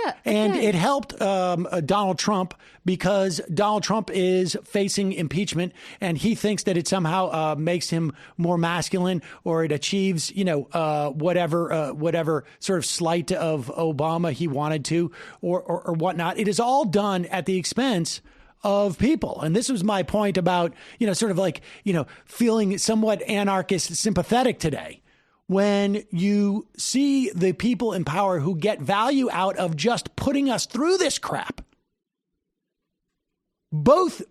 Yeah, and it helped Donald Trump because Donald Trump is facing impeachment, and he thinks that it somehow makes him more masculine, or it achieves, you know, whatever sort of slight of Obama he wanted to, or whatnot. It is all done at the expense of people. And this was my point about, you know, sort of like, you know, feeling somewhat anarchist sympathetic today. When you see the people in power who get value out of just putting us through this crap, both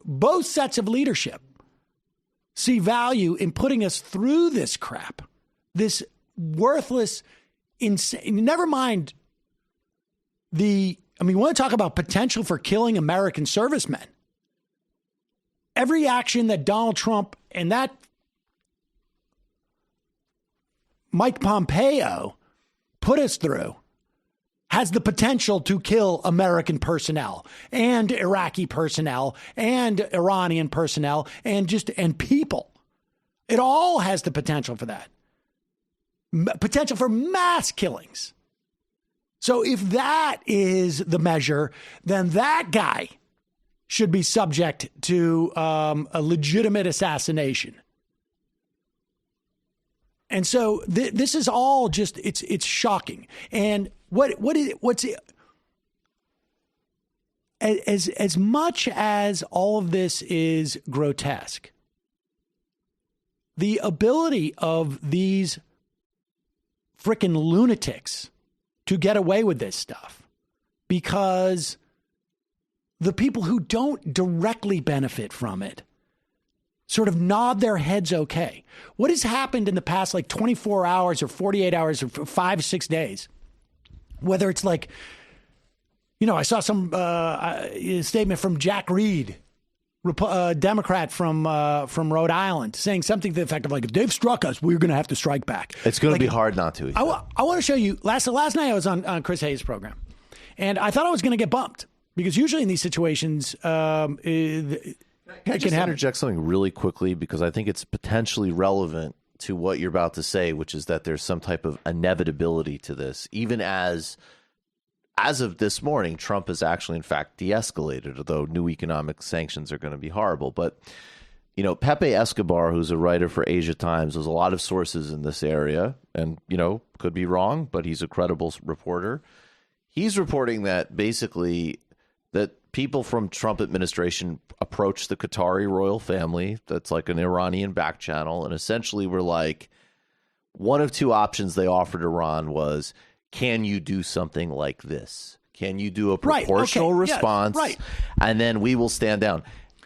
sets of leadership see value in putting us through this crap, this worthless, insane, never mind we want to talk about potential for killing American servicemen. Every action that Donald Trump and that Mike Pompeo put us through has the potential to kill American personnel and Iraqi personnel and Iranian personnel and people. It all has the potential for that. Potential for mass killings. So if that is the measure, then that guy should be subject to a legitimate assassination. And so this is all just, it's shocking. And as much as all of this is grotesque, the ability of these frickin' lunatics to get away with this stuff, because the people who don't directly benefit from it sort of nod their heads okay. What has happened in the past, like 24 hours or 48 hours or 5 or 6 days? Whether it's like, you know, I saw some statement from Jack Reed, Democrat from Rhode Island, saying something to the effect of, like, if they've struck us, we're going to have to strike back. It's going to be hard not to. I want to show you. Last night I was on Chris Hayes' program, and I thought I was going to get bumped, because usually in these situations, Can I just interject something really quickly, because I think it's potentially relevant to what you're about to say, which is that there's some type of inevitability to this, even as of this morning, Trump has actually, in fact, de-escalated, although new economic sanctions are going to be horrible. But Pepe Escobar, who's a writer for Asia Times, has a lot of sources in this area and, could be wrong, but he's a credible reporter. He's reporting that basically that people from Trump administration approached the Qatari royal family, that's like an Iranian back channel, and essentially were like, one of two options they offered Iran was, can you do something like this? Can you do a proportional response? Yes, and then we will stand down.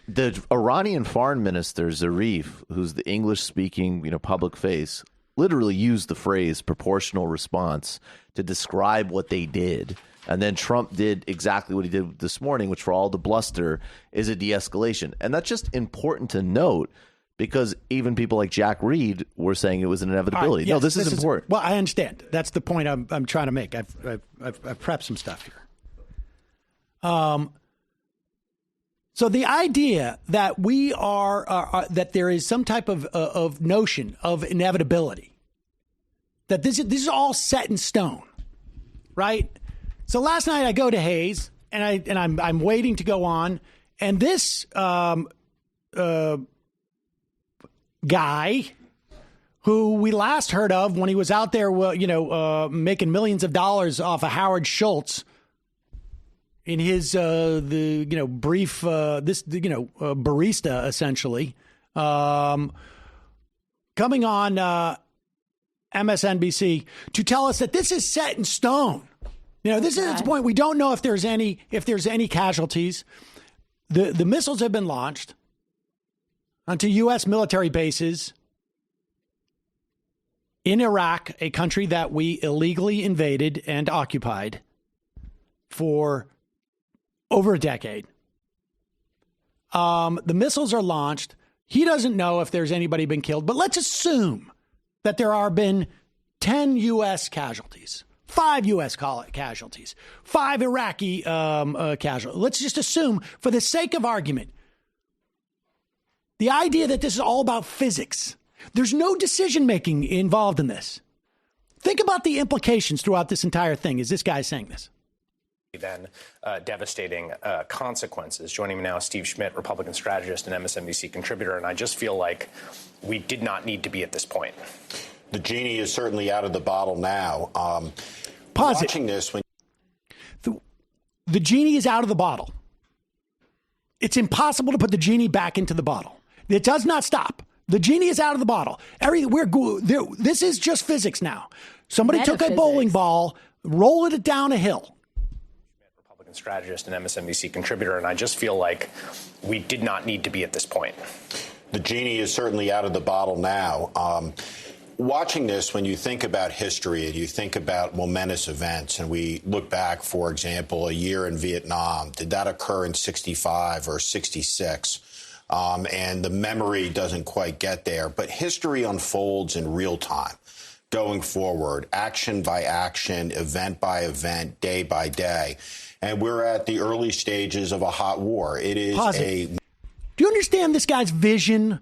The Iranian foreign minister, Zarif, who's the English-speaking, public face, literally used the phrase proportional response to describe what they did. And then Trump did exactly what he did this morning, which for all the bluster is a de-escalation. And that's just important to note because even people like Jack Reed were saying it was an inevitability. Yes, no, this is important. Well, I understand. That's the point I'm trying to make. I've prepped some stuff here. So the idea that we are that there is some type of notion of inevitability, that this is all set in stone, right? So last night I go to Hayes and I'm waiting to go on, and this guy who we last heard of when he was out there, making millions of dollars off of Howard Schultz. In his brief barista essentially coming on MSNBC to tell us that this is set in stone. This is the point. We don't know if there's any casualties. The missiles have been launched onto U.S. military bases in Iraq, a country that we illegally invaded and occupied for over a decade. The missiles are launched. He doesn't know if there's anybody been killed, but let's assume that there are been 10 U.S. casualties, 5 U.S. casualties, 5 Iraqi casualties. Let's just assume, for the sake of argument, the idea that this is all about physics. There's no decision-making involved in this. Think about the implications throughout this entire thing as this guy's saying this. Then devastating consequences. Joining me now is Steve Schmidt, Republican strategist and MSNBC contributor, and I just feel like we did not need to be at this point. The genie is certainly out of the bottle now. Pause watching it. This when the genie is out of the bottle. It's impossible to put the genie back into the bottle. It does not stop. The genie is out of the bottle. This is just physics now. Somebody took a bowling ball, rolled it down a hill. Strategist and MSNBC contributor, and I just feel like we did not need to be at this point. The genie is certainly out of the bottle now. Watching this, when you think about history and you think about momentous events, and we look back, for example, a year in Vietnam, did that occur in 65 or 66? And the memory doesn't quite get there, but history unfolds in real time. Going forward, action by action, event by event, day by day. And we're at the early stages of a hot war. It is Do you understand this guy's vision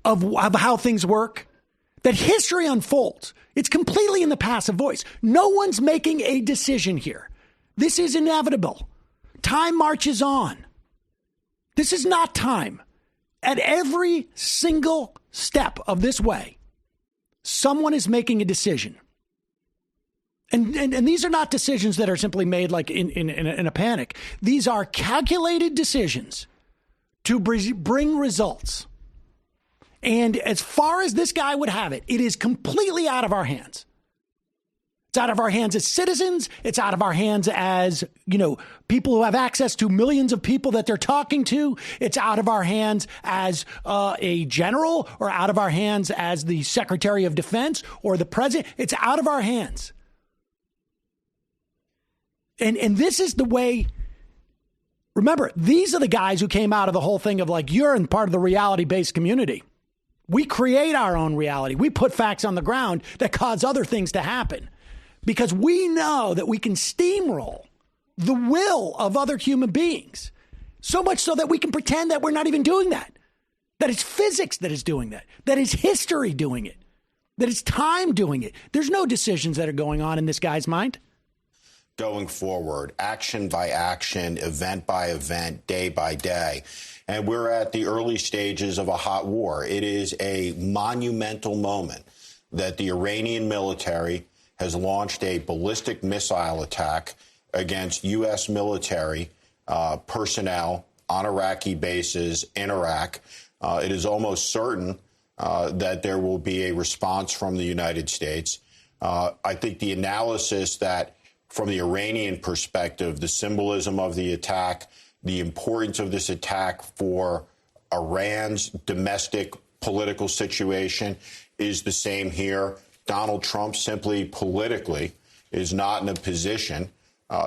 of how things work? That history unfolds. It's completely in the passive voice. No one's making a decision here. This is inevitable. Time marches on. This is not time. At every single step of this way, someone is making a decision. And these are not decisions that are simply made like in a panic. These are calculated decisions to bring results. And as far as this guy would have it, it is completely out of our hands. It's out of our hands as citizens. It's out of our hands as, people who have access to millions of people that they're talking to. It's out of our hands as a general, or out of our hands as the Secretary of Defense or the president. It's out of our hands. And this is the way, remember, these are the guys who came out of the whole thing of like, you're in part of the reality-based community. We create our own reality. We put facts on the ground that cause other things to happen because we know that we can steamroll the will of other human beings, so much so that we can pretend that we're not even doing that it's physics that is doing that is history doing it, that it's time doing it. There's no decisions that are going on in this guy's mind. going forward, action by action, event by event, day by day. And we're at the early stages of a hot war. It is a monumental moment that the Iranian military has launched a ballistic missile attack against U.S. military personnel on Iraqi bases in Iraq. It is almost certain that there will be a response from the United States. I think the analysis that from the Iranian perspective, the symbolism of the attack, the importance of this attack for Iran's domestic political situation is the same here. Donald Trump simply politically is not in a position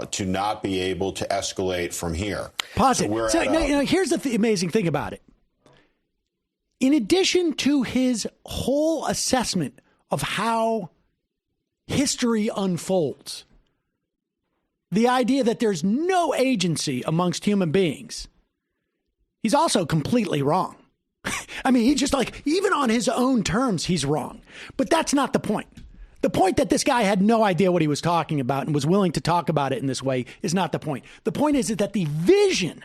to not be able to escalate from here. Pause it. So, here's the amazing thing about it. In addition to his whole assessment of how history unfolds, the idea that there's no agency amongst human beings, he's also completely wrong. I mean, he's just like, even on his own terms, he's wrong. But that's not the point. The point that this guy had no idea what he was talking about and was willing to talk about it in this way is not the point. The point is that the vision,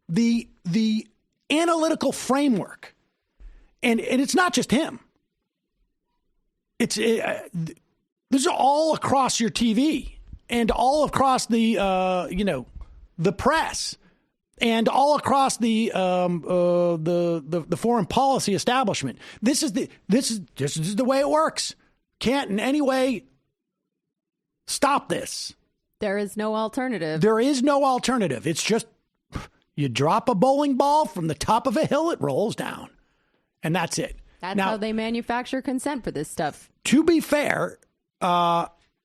the analytical framework, and it's not just him. This is all across your TV and all across the the press and all across the foreign policy establishment. This is the way it works. Can't in any way stop this. There is no alternative. There is no alternative. It's just you drop a bowling ball from the top of a hill, it rolls down. And that's it. That's how they manufacture consent for this stuff. To be fair,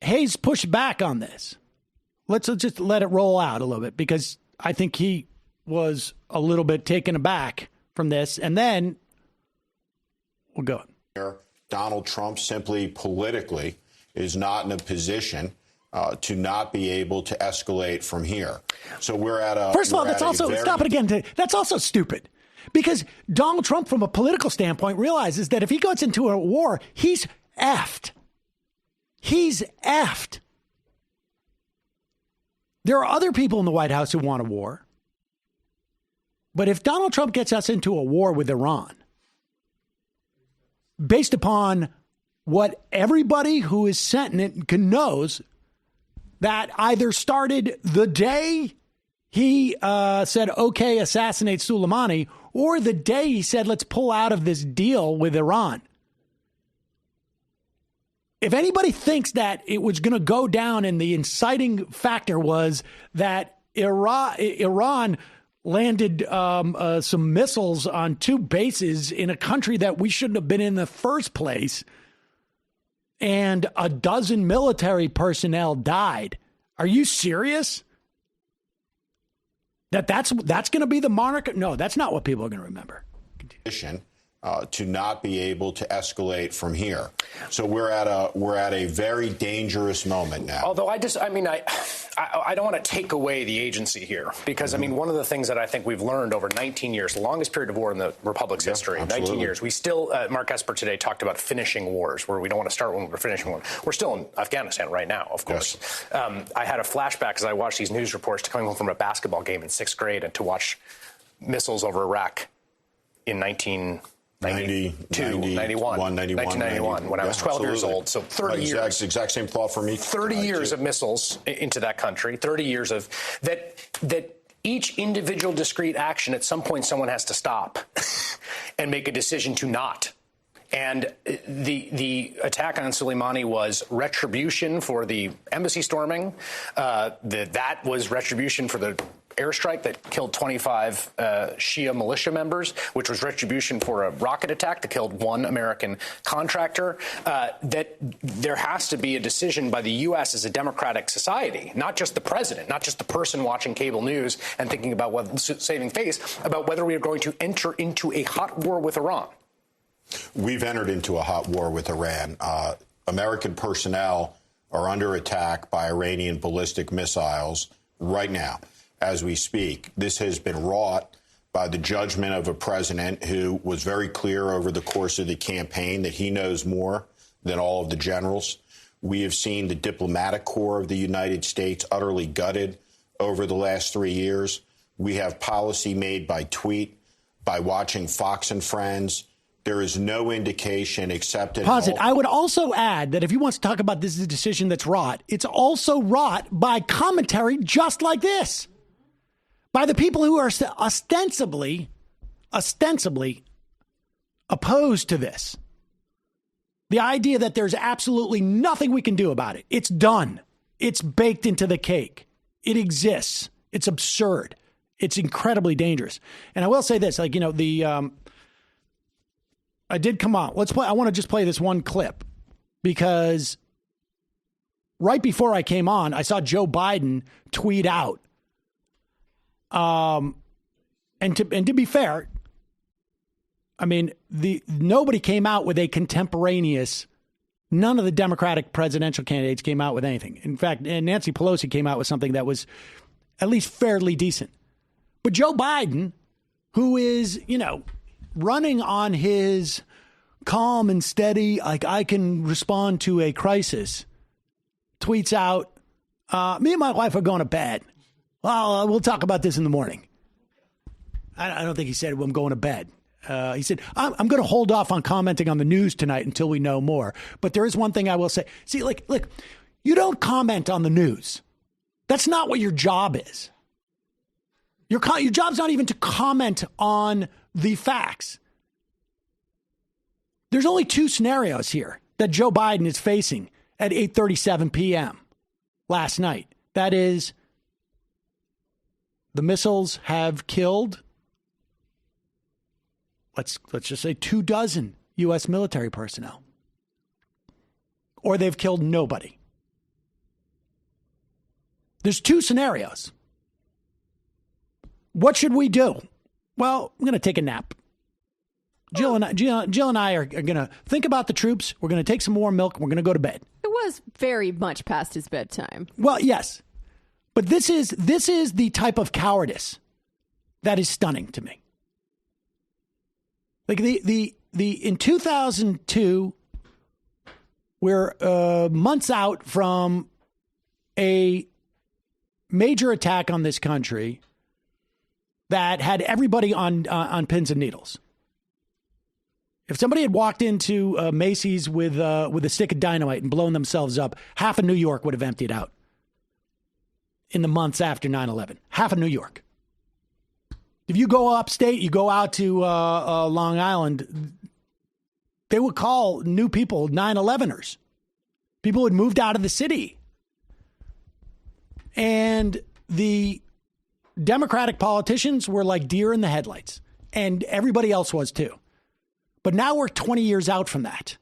Hayes pushed back on this. Let's just let it roll out a little bit, because I think he was a little bit taken aback from this. And then we'll go. Donald Trump simply politically is not in a position to not be able to escalate from here. So we're at a... First of all, that's also... Stop it again. That's also stupid. Because Donald Trump, from a political standpoint, realizes that if he goes into a war, he's effed. He's effed. There are other people in the White House who want a war. But if Donald Trump gets us into a war with Iran, based upon what everybody who is sentient knows, that either started the day he said, okay, assassinate Soleimani, or the day he said, let's pull out of this deal with Iran. If anybody thinks that it was going to go down and the inciting factor was that Iran landed some missiles on two bases in a country that we shouldn't have been in the first place, and a dozen military personnel died. Are you serious? That's going to be the monarch? No, that's not what people are going to remember. To not be able to escalate from here. So we're at a very dangerous moment now. Although I don't want to take away the agency here, because, I mean, one of the things that I think we've learned over 19 years, the longest period of war in the Republic's history, absolutely. 19 years, we still, Mark Esper today talked about finishing wars, where we don't want to start when we're finishing one. We're still in Afghanistan right now, of course. Yes. I had a flashback as I watched these news reports to coming home from a basketball game in 6th grade and to watch missiles over Iraq in 1991, when I was 12 years old. So 30 years. Exact same thought for me. 30 years of missiles into that country, 30 years of that each individual discrete action, at some point someone has to stop and make a decision to not. And the attack on Soleimani was retribution for the embassy storming. That was retribution for the airstrike that killed 25 Shia militia members, which was retribution for a rocket attack that killed one American contractor. That there has to be a decision by the U.S. as a democratic society, not just the president, not just the person watching cable news and thinking about saving face, about whether we are going to enter into a hot war with Iran. We've entered into a hot war with Iran. American personnel are under attack by Iranian ballistic missiles right now, as we speak. This has been wrought by the judgment of a president who was very clear over the course of the campaign that he knows more than all of the generals. We have seen the diplomatic corps of the United States utterly gutted over the last 3 years. We have policy made by tweet, by watching Fox and Friends. There is no indication except in Pause it. I would also add that if you want to talk about this is a decision that's wrought, it's also wrought by commentary just like this. By the people who are ostensibly opposed to this. The idea that there's absolutely nothing we can do about it. It's done. It's baked into the cake. It exists. It's absurd. It's incredibly dangerous. And I will say this, like, you know, I did come on. I want to just play this one clip because right before I came on, I saw Joe Biden tweet out. And to be fair, I mean, nobody came out with a contemporaneous. None of the Democratic presidential candidates came out with anything. In fact, Nancy Pelosi came out with something that was at least fairly decent. But Joe Biden, who is, you know, running on his calm and steady, like I can respond to a crisis, tweets out, me and my wife are going to bed. Well, we'll talk about this in the morning. I don't think he said, well, I'm going to bed. He said, I'm going to hold off on commenting on the news tonight until we know more. But there is one thing I will say. See, look, you don't comment on the news. That's not what your job is. Your job's not even to comment on the facts. There's only two scenarios here that Joe Biden is facing at 8:37 p.m. last night. That is, the missiles have killed, let's just say 24 U.S. military personnel. Or they've killed nobody. There's two scenarios. What should we do? Well, I'm going to take a nap. Jill and I are going to think about the troops. We're going to take some more milk. We're going to go to bed. It was very much past his bedtime. Well, yes. But this is the type of cowardice that is stunning to me. Like in 2002, we're months out from a major attack on this country that had everybody on pins and needles. If somebody had walked into Macy's with a stick of dynamite and blown themselves up, half of New York would have emptied out in the months after 9/11. Half of New York. If you go upstate, you go out to Long Island, they would call new people 9/11ers. People had moved out of the city. And the Democratic politicians were like deer in the headlights, and everybody else was too. But now we're 20 years out from that.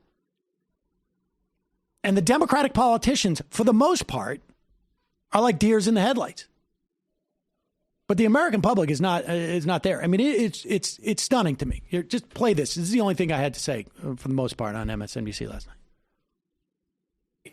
And the Democratic politicians, for the most part, are like deers in the headlights. But the American public is not there. I mean, it's stunning to me. Here, just play this. This is the only thing I had to say for the most part on MSNBC last night.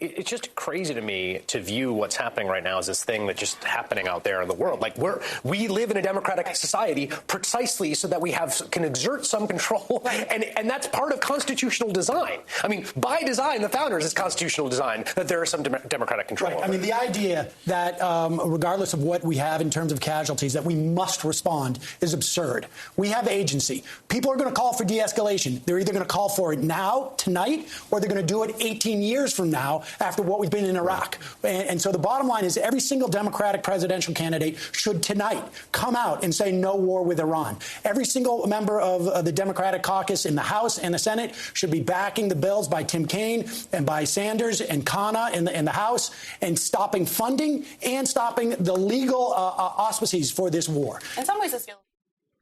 It's just crazy to me to view what's happening right now as this thing that's just happening out there in the world. Like we live in a democratic society precisely so that we can exert some control, and that's part of constitutional design. I mean, by design, the founders, it's constitutional design that there is some democratic control. Right. I mean, the idea that regardless of what we have in terms of casualties, that we must respond is absurd. We have agency. People are going to call for de-escalation. They're either going to call for it now, tonight, or they're going to do it 18 years from now, after what we've been in Iraq. And so the bottom line is every single Democratic presidential candidate should tonight come out and say no war with Iran. Every single member of the Democratic caucus in the House and the Senate should be backing the bills by Tim Kaine and by Sanders and Khanna in the House and stopping funding and stopping the legal auspices for this war. In some ways, it's still.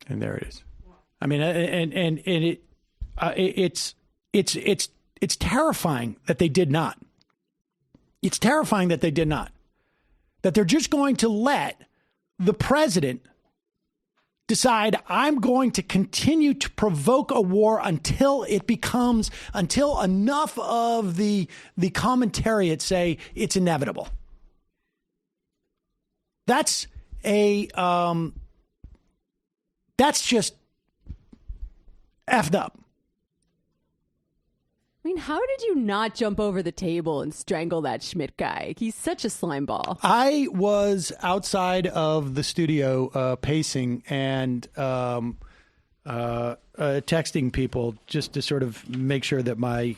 And there it is. I mean, it's terrifying that they did not. It's terrifying that they did not. That they're just going to let the president decide, I'm going to continue to provoke a war until enough of the commentariat say it's inevitable. That's just effed up. I mean, how did you not jump over the table and strangle that Schmidt guy? He's such a slime ball. I was outside of the studio pacing and texting people just to sort of make sure that my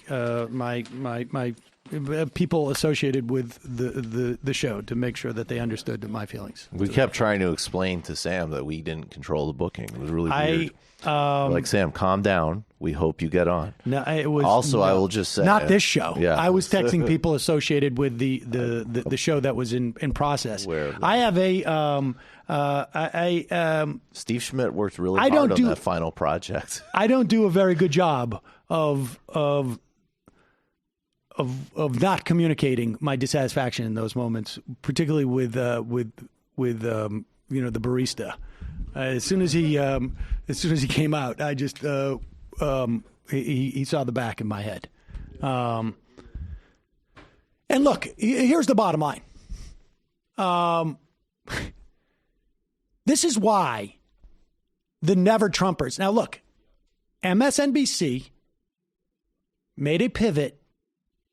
people associated with the show, to make sure that they understood my feelings. We kept trying to explain to Sam that we didn't control the booking. It was really weird. Like, Sam, calm down. We hope you get on. No, it was also. I will just say, not this show. Yeah, I was texting people associated with the show that was in process. I have Steve Schmidt worked really hard on that final project. I don't do a very good job of not communicating my dissatisfaction in those moments, particularly with the barista. As soon as he came out, I just he saw the back of my head. And look, here's the bottom line. This is why the Never Trumpers. Now look, MSNBC made a pivot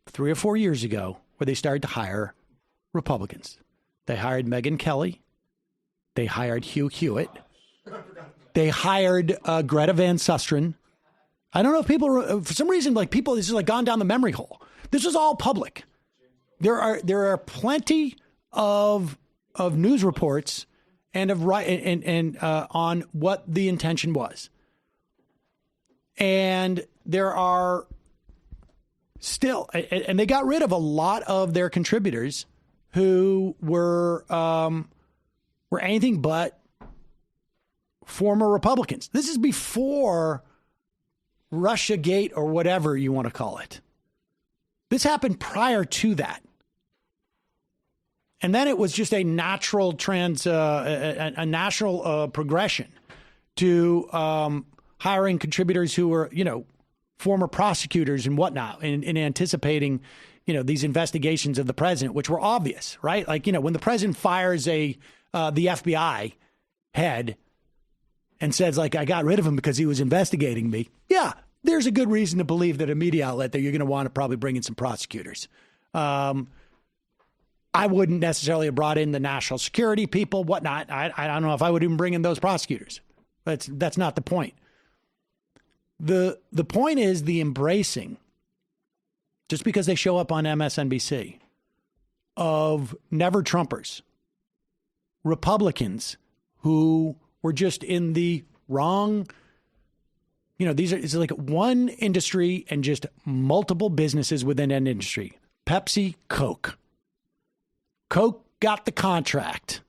3 or 4 years ago where they started to hire Republicans. They hired Megyn Kelly. They hired Hugh Hewitt. They hired Greta Van Susteren. I don't know if people, for some reason, this is like gone down the memory hole. This was all public. There are plenty of news reports and on what the intention was. And there are still, and they got rid of a lot of their contributors who were anything but former Republicans. This is before Russiagate or whatever you want to call it. This happened prior to that. And then it was just a natural progression to hiring contributors who were, former prosecutors and whatnot, in anticipating, these investigations of the president, which were obvious, right? Like, when the president fires the FBI head and says, like, I got rid of him because he was investigating me. Yeah, there's a good reason to believe that a media outlet that you're going to want to probably bring in some prosecutors. I wouldn't necessarily have brought in the national security people, whatnot. I don't know if I would even bring in those prosecutors. That's not the point. The point is the embracing, just because they show up on MSNBC, of Never Trumpers, Republicans who were just in the wrong, it's like one industry and just multiple businesses within an industry. Pepsi, Coke. Coke got the contract.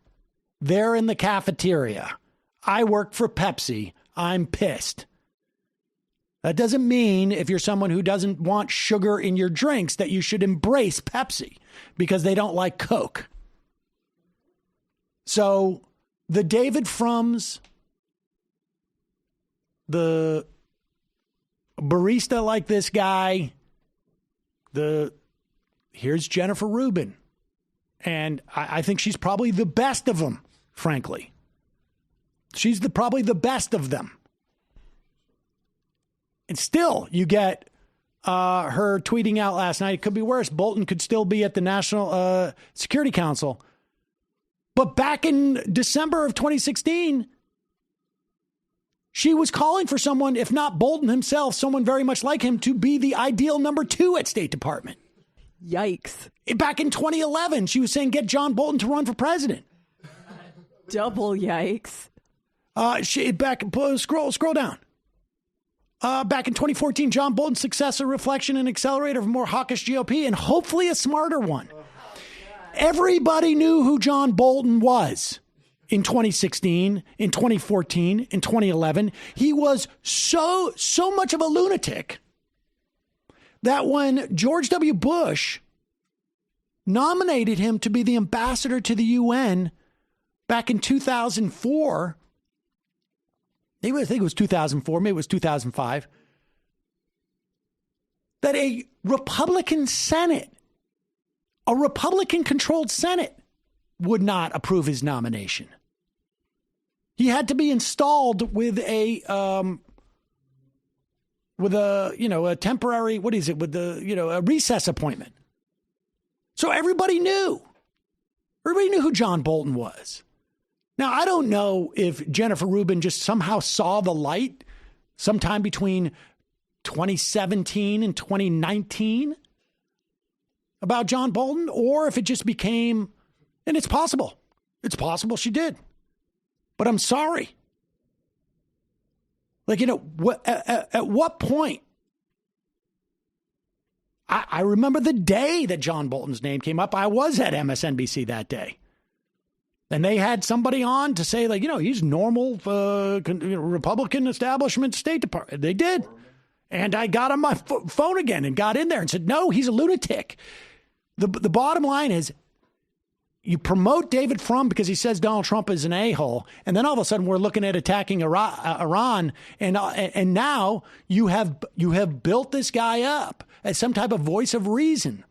They're in the cafeteria. I work for Pepsi. I'm pissed. That doesn't mean if you're someone who doesn't want sugar in your drinks that you should embrace Pepsi because they don't like Coke. So the David Frums, the barista like this guy, here's Jennifer Rubin. And I think she's probably the best of them, frankly. She's probably the best of them. And still, you get her tweeting out last night, it could be worse. Bolton could still be at the National Security Council. But back in December of 2016, she was calling for someone, if not Bolton himself, someone very much like him, to be the ideal number 2 at State Department. Yikes. Back in 2011, she was saying, get John Bolton to run for president. Double yikes. Scroll down. Back in 2014, John Bolton's successor, reflection and accelerator of a more hawkish GOP, and hopefully a smarter one. Everybody knew who John Bolton was in 2016, in 2014, in 2011. He was so much of a lunatic that when George W. Bush nominated him to be the ambassador to the UN back in 2004, I think it was 2004, maybe it was 2005, that a Republican Senate, a Republican-controlled Senate, would not approve his nomination. He had to be installed with a with a temporary, a recess appointment. So everybody knew. Everybody knew who John Bolton was. Now, I don't know if Jennifer Rubin just somehow saw the light sometime between 2017 and 2019 about John Bolton, or if it just became, and it's possible. It's possible she did. But I'm sorry. Like, at what point? I remember the day that John Bolton's name came up. I was at MSNBC that day. And they had somebody on to say, like, he's normal Republican establishment State Department. They did. And I got on my phone again and got in there and said, no, he's a lunatic. The bottom line is, you promote David Frum because he says Donald Trump is an a-hole, and then all of a sudden we're looking at attacking Iran, and now you have built this guy up as some type of voice of reason.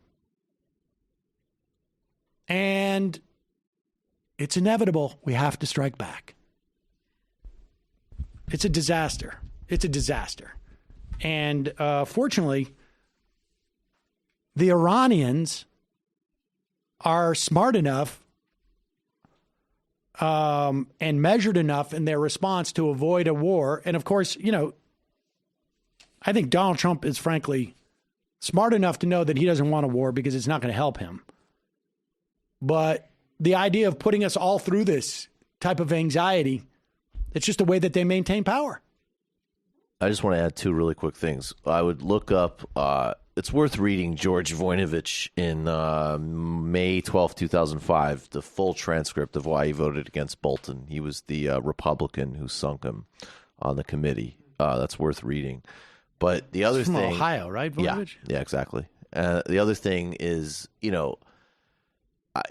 And it's inevitable. We have to strike back. It's a disaster. It's a disaster. And fortunately, the Iranians are smart enough and measured enough in their response to avoid a war. And of course, I think Donald Trump is frankly smart enough to know that he doesn't want a war because it's not going to help him. But the idea of putting us all through this type of anxiety, it's just a way that they maintain power. I just want to add two really quick things. I would look up, it's worth reading George Voinovich in May 12, 2005, the full transcript of why he voted against Bolton. He was the Republican who sunk him on the committee. That's worth reading. But the other thing... From Ohio, right, Voinovich? Yeah, exactly. The other thing is,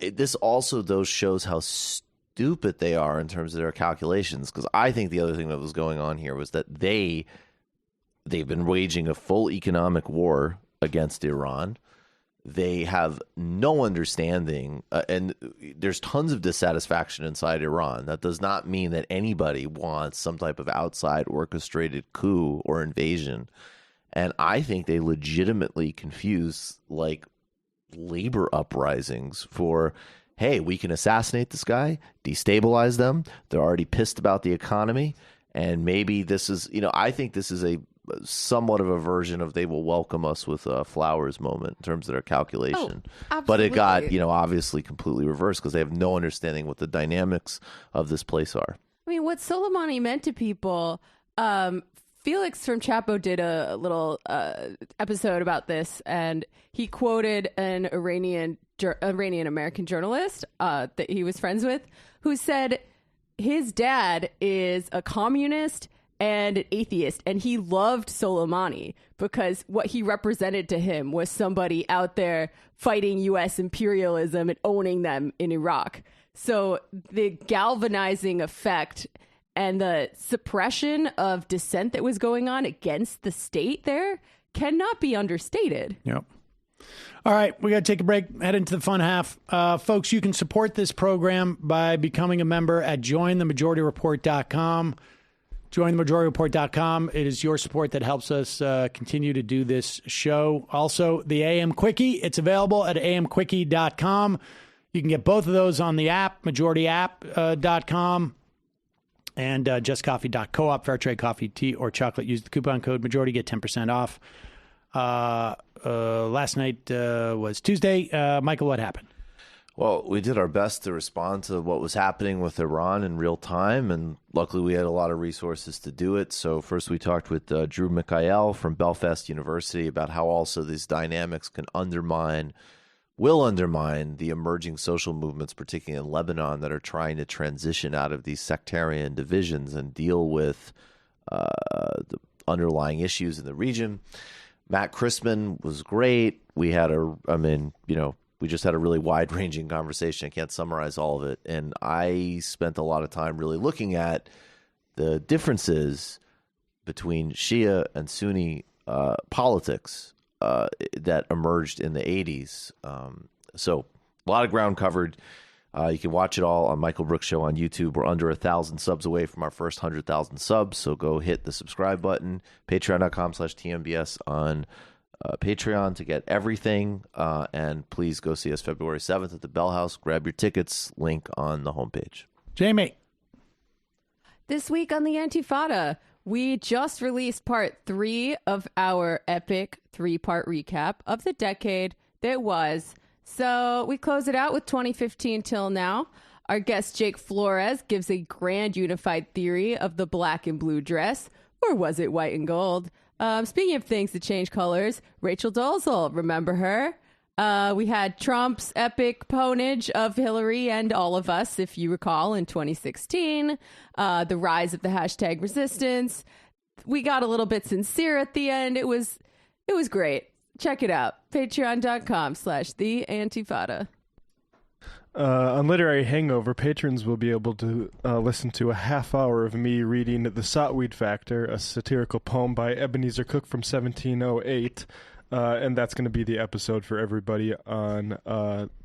this also, though, shows how stupid they are in terms of their calculations, because I think the other thing that was going on here was that they've been waging a full economic war against Iran. They have no understanding, and there's tons of dissatisfaction inside Iran. That does not mean that anybody wants some type of outside orchestrated coup or invasion. And I think they legitimately confuse labor uprisings for, hey, we can assassinate this guy, destabilize them. They're already pissed about the economy. And maybe this is, I think this is a somewhat of a version of they will welcome us with flowers moment in terms of their calculation. Oh, but it got, obviously completely reversed because they have no understanding what the dynamics of this place are. I mean, what Soleimani meant to people, Felix from Chapo did a little episode about this, and he quoted an Iranian-American journalist that he was friends with, who said his dad is a communist and an atheist, and he loved Soleimani because what he represented to him was somebody out there fighting U.S. imperialism and owning them in Iraq. So the galvanizing effect and the suppression of dissent that was going on against the state there cannot be understated. Yep. All right, we got to take a break, head into the fun half. Folks, you can support this program by becoming a member at jointhemajorityreport.com. JoinTheMajorityReport.com. It is your support that helps us continue to do this show. Also, the AM Quickie, it's available at amquickie.com. You can get both of those on the app, majorityapp.com, and justcoffee.coop, fair trade coffee, tea, or chocolate. Use the coupon code Majority, get 10% off. Last night was Tuesday. Michael, what happened? Well, we did our best to respond to what was happening with Iran in real time, and luckily we had a lot of resources to do it. So first we talked with Drew Mikhael from Belfast University about how also these dynamics can will undermine the emerging social movements, particularly in Lebanon, that are trying to transition out of these sectarian divisions and deal with the underlying issues in the region. Matt Christman was great. We had we just had a really wide-ranging conversation. I can't summarize all of it. And I spent a lot of time really looking at the differences between Shia and Sunni politics that emerged in the 80s. So a lot of ground covered. You can watch it all on Michael Brooks Show on YouTube. We're under 1,000 subs away from our first 100,000 subs, so go hit the subscribe button. Patreon.com/TMBS on Patreon to get everything. And please go see us February 7th at the Bell House. Grab your tickets. Link on the homepage. Jamie. This week on the Antifada, we just released part 3 of our epic 3-part recap of the decade that was. So we close it out with 2015 till now. Our guest Jake Flores gives a grand unified theory of the black and blue dress, or was it white and gold? Speaking of things that change colors, Rachel Dolezal, remember her? We had Trump's epic ponage of Hillary and all of us, if you recall, in 2016. The rise of the hashtag resistance. We got a little bit sincere at the end. It was great. Check it out. Patreon.com/The Antifada. On Literary Hangover, patrons will be able to listen to a half hour of me reading The Sotweed Factor, a satirical poem by Ebenezer Cook from 1708. And that's going to be the episode for everybody on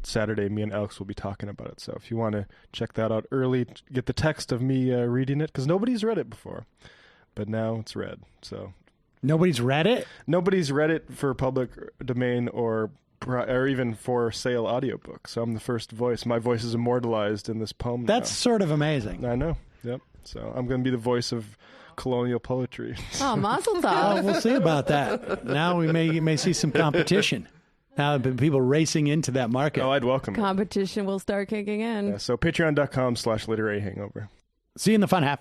Saturday. Me and Alex will be talking about it. So if you want to check that out early, get the text of me reading it, because nobody's read it before. But now it's read. So nobody's read it? Nobody's read it for public domain or even for sale audiobook. So I'm the first voice. My voice is immortalized in this poem. That's sort of amazing. I know. Yep. So I'm going to be the voice of colonial poetry. Oh, mazel tov. We'll see about that. Now we may see some competition. Now people racing into that market. Oh, I'd welcome it. Competition will start kicking in. Yeah, so patreon.com/literary hangover. See you in the fun half.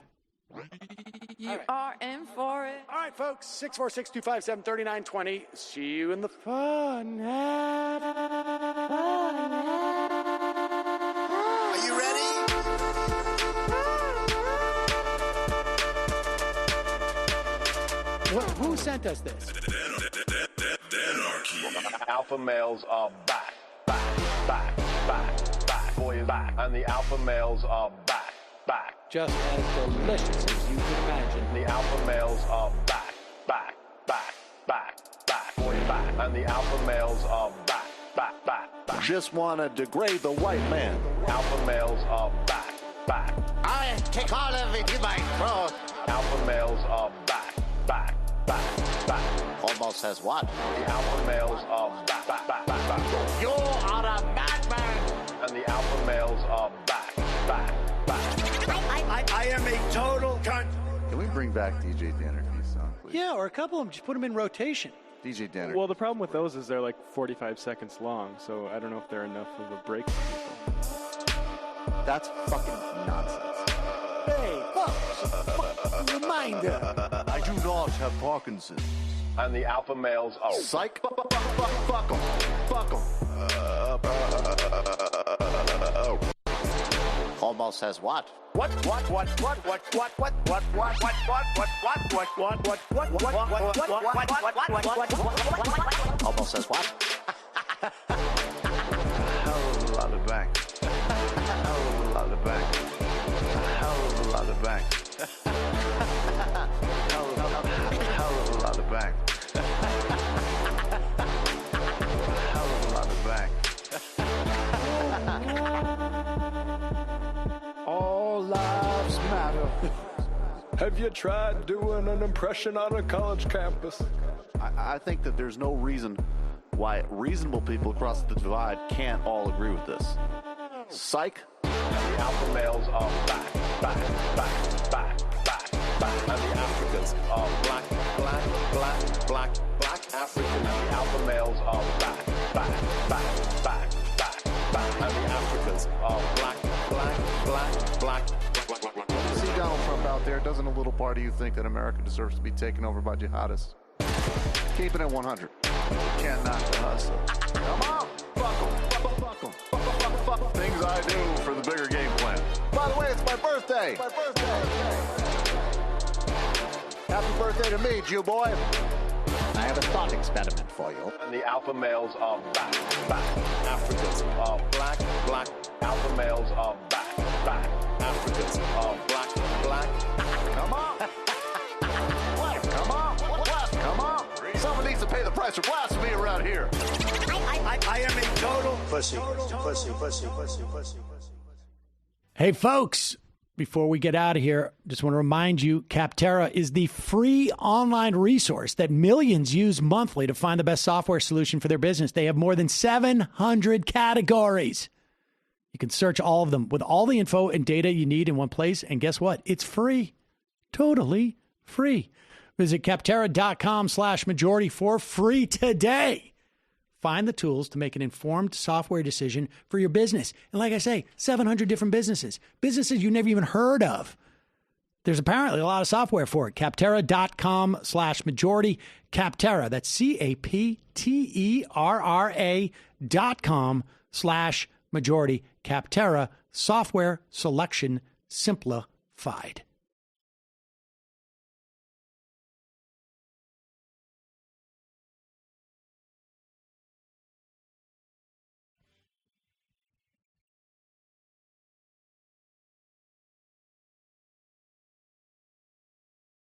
You are in for it. All right, folks. 646-257-3920. See you in the fun half. Are you ready? Who sent us this? Alpha males are back. Boys back. And the alpha males are back. Just as delicious as you can imagine. The alpha males are back. Boys back. And the alpha males are back. Just want to degrade the white man. Alpha males are back. I take all of it in my throat. Alpha males are back. Almost says what? The alpha males are back. You are a madman. And the alpha males are back. I am a total cunt. Can we bring back DJ Dannerky's song, please? Yeah, or a couple of them. Just put them in rotation. DJ Dannerky. Well, the problem with those is they're like 45 seconds long, so I don't know if they're enough of a break for people. That's fucking nonsense. Hey, folks, reminder. I do not have Parkinson's. And the alpha males are... Psych. Fuck them. Fuck them. Almost says what? Almost says what? Hell of a lot of bank. Hell of a lot of bank. Hell of a lot of bank. Hell of a lot of bank. Hell of a lot of bank. All lives matter. Have you tried doing an impression on a college campus? I think that there's no reason why reasonable people across the divide can't all agree with this. Psych. And the alpha males are back. And the Africans are black Africans. And the alpha males are back. And the Africans are black. See Donald Trump out there, doesn't a little part of you think that America deserves to be taken over by jihadists? Keep it at 100. You can't knock the hustle. Come on! Fuck them. Things I do for the bigger game plan. By the way, it's my birthday! Happy birthday to me, Jew boy! I have a thought experiment for you. And the alpha males are back. Africans are black. Alpha males are back. Africans are black. Come on! What? Come on! Someone needs to pay the price for blasphemy around here. I am a total pussy. Hey, folks, before we get out of here, just want to remind you, Capterra is the free online resource that millions use monthly to find the best software solution for their business. They have more than 700 categories. You can search all of them with all the info and data you need in one place. And guess what? It's free. Totally free. Visit Capterra.com/majority for free today. Find the tools to make an informed software decision for your business. And like I say, 700 different businesses you never even heard of. There's apparently a lot of software for it. Capterra.com/majority. Capterra, that's CAPTERRA.com/majority. Capterra, software selection simplified.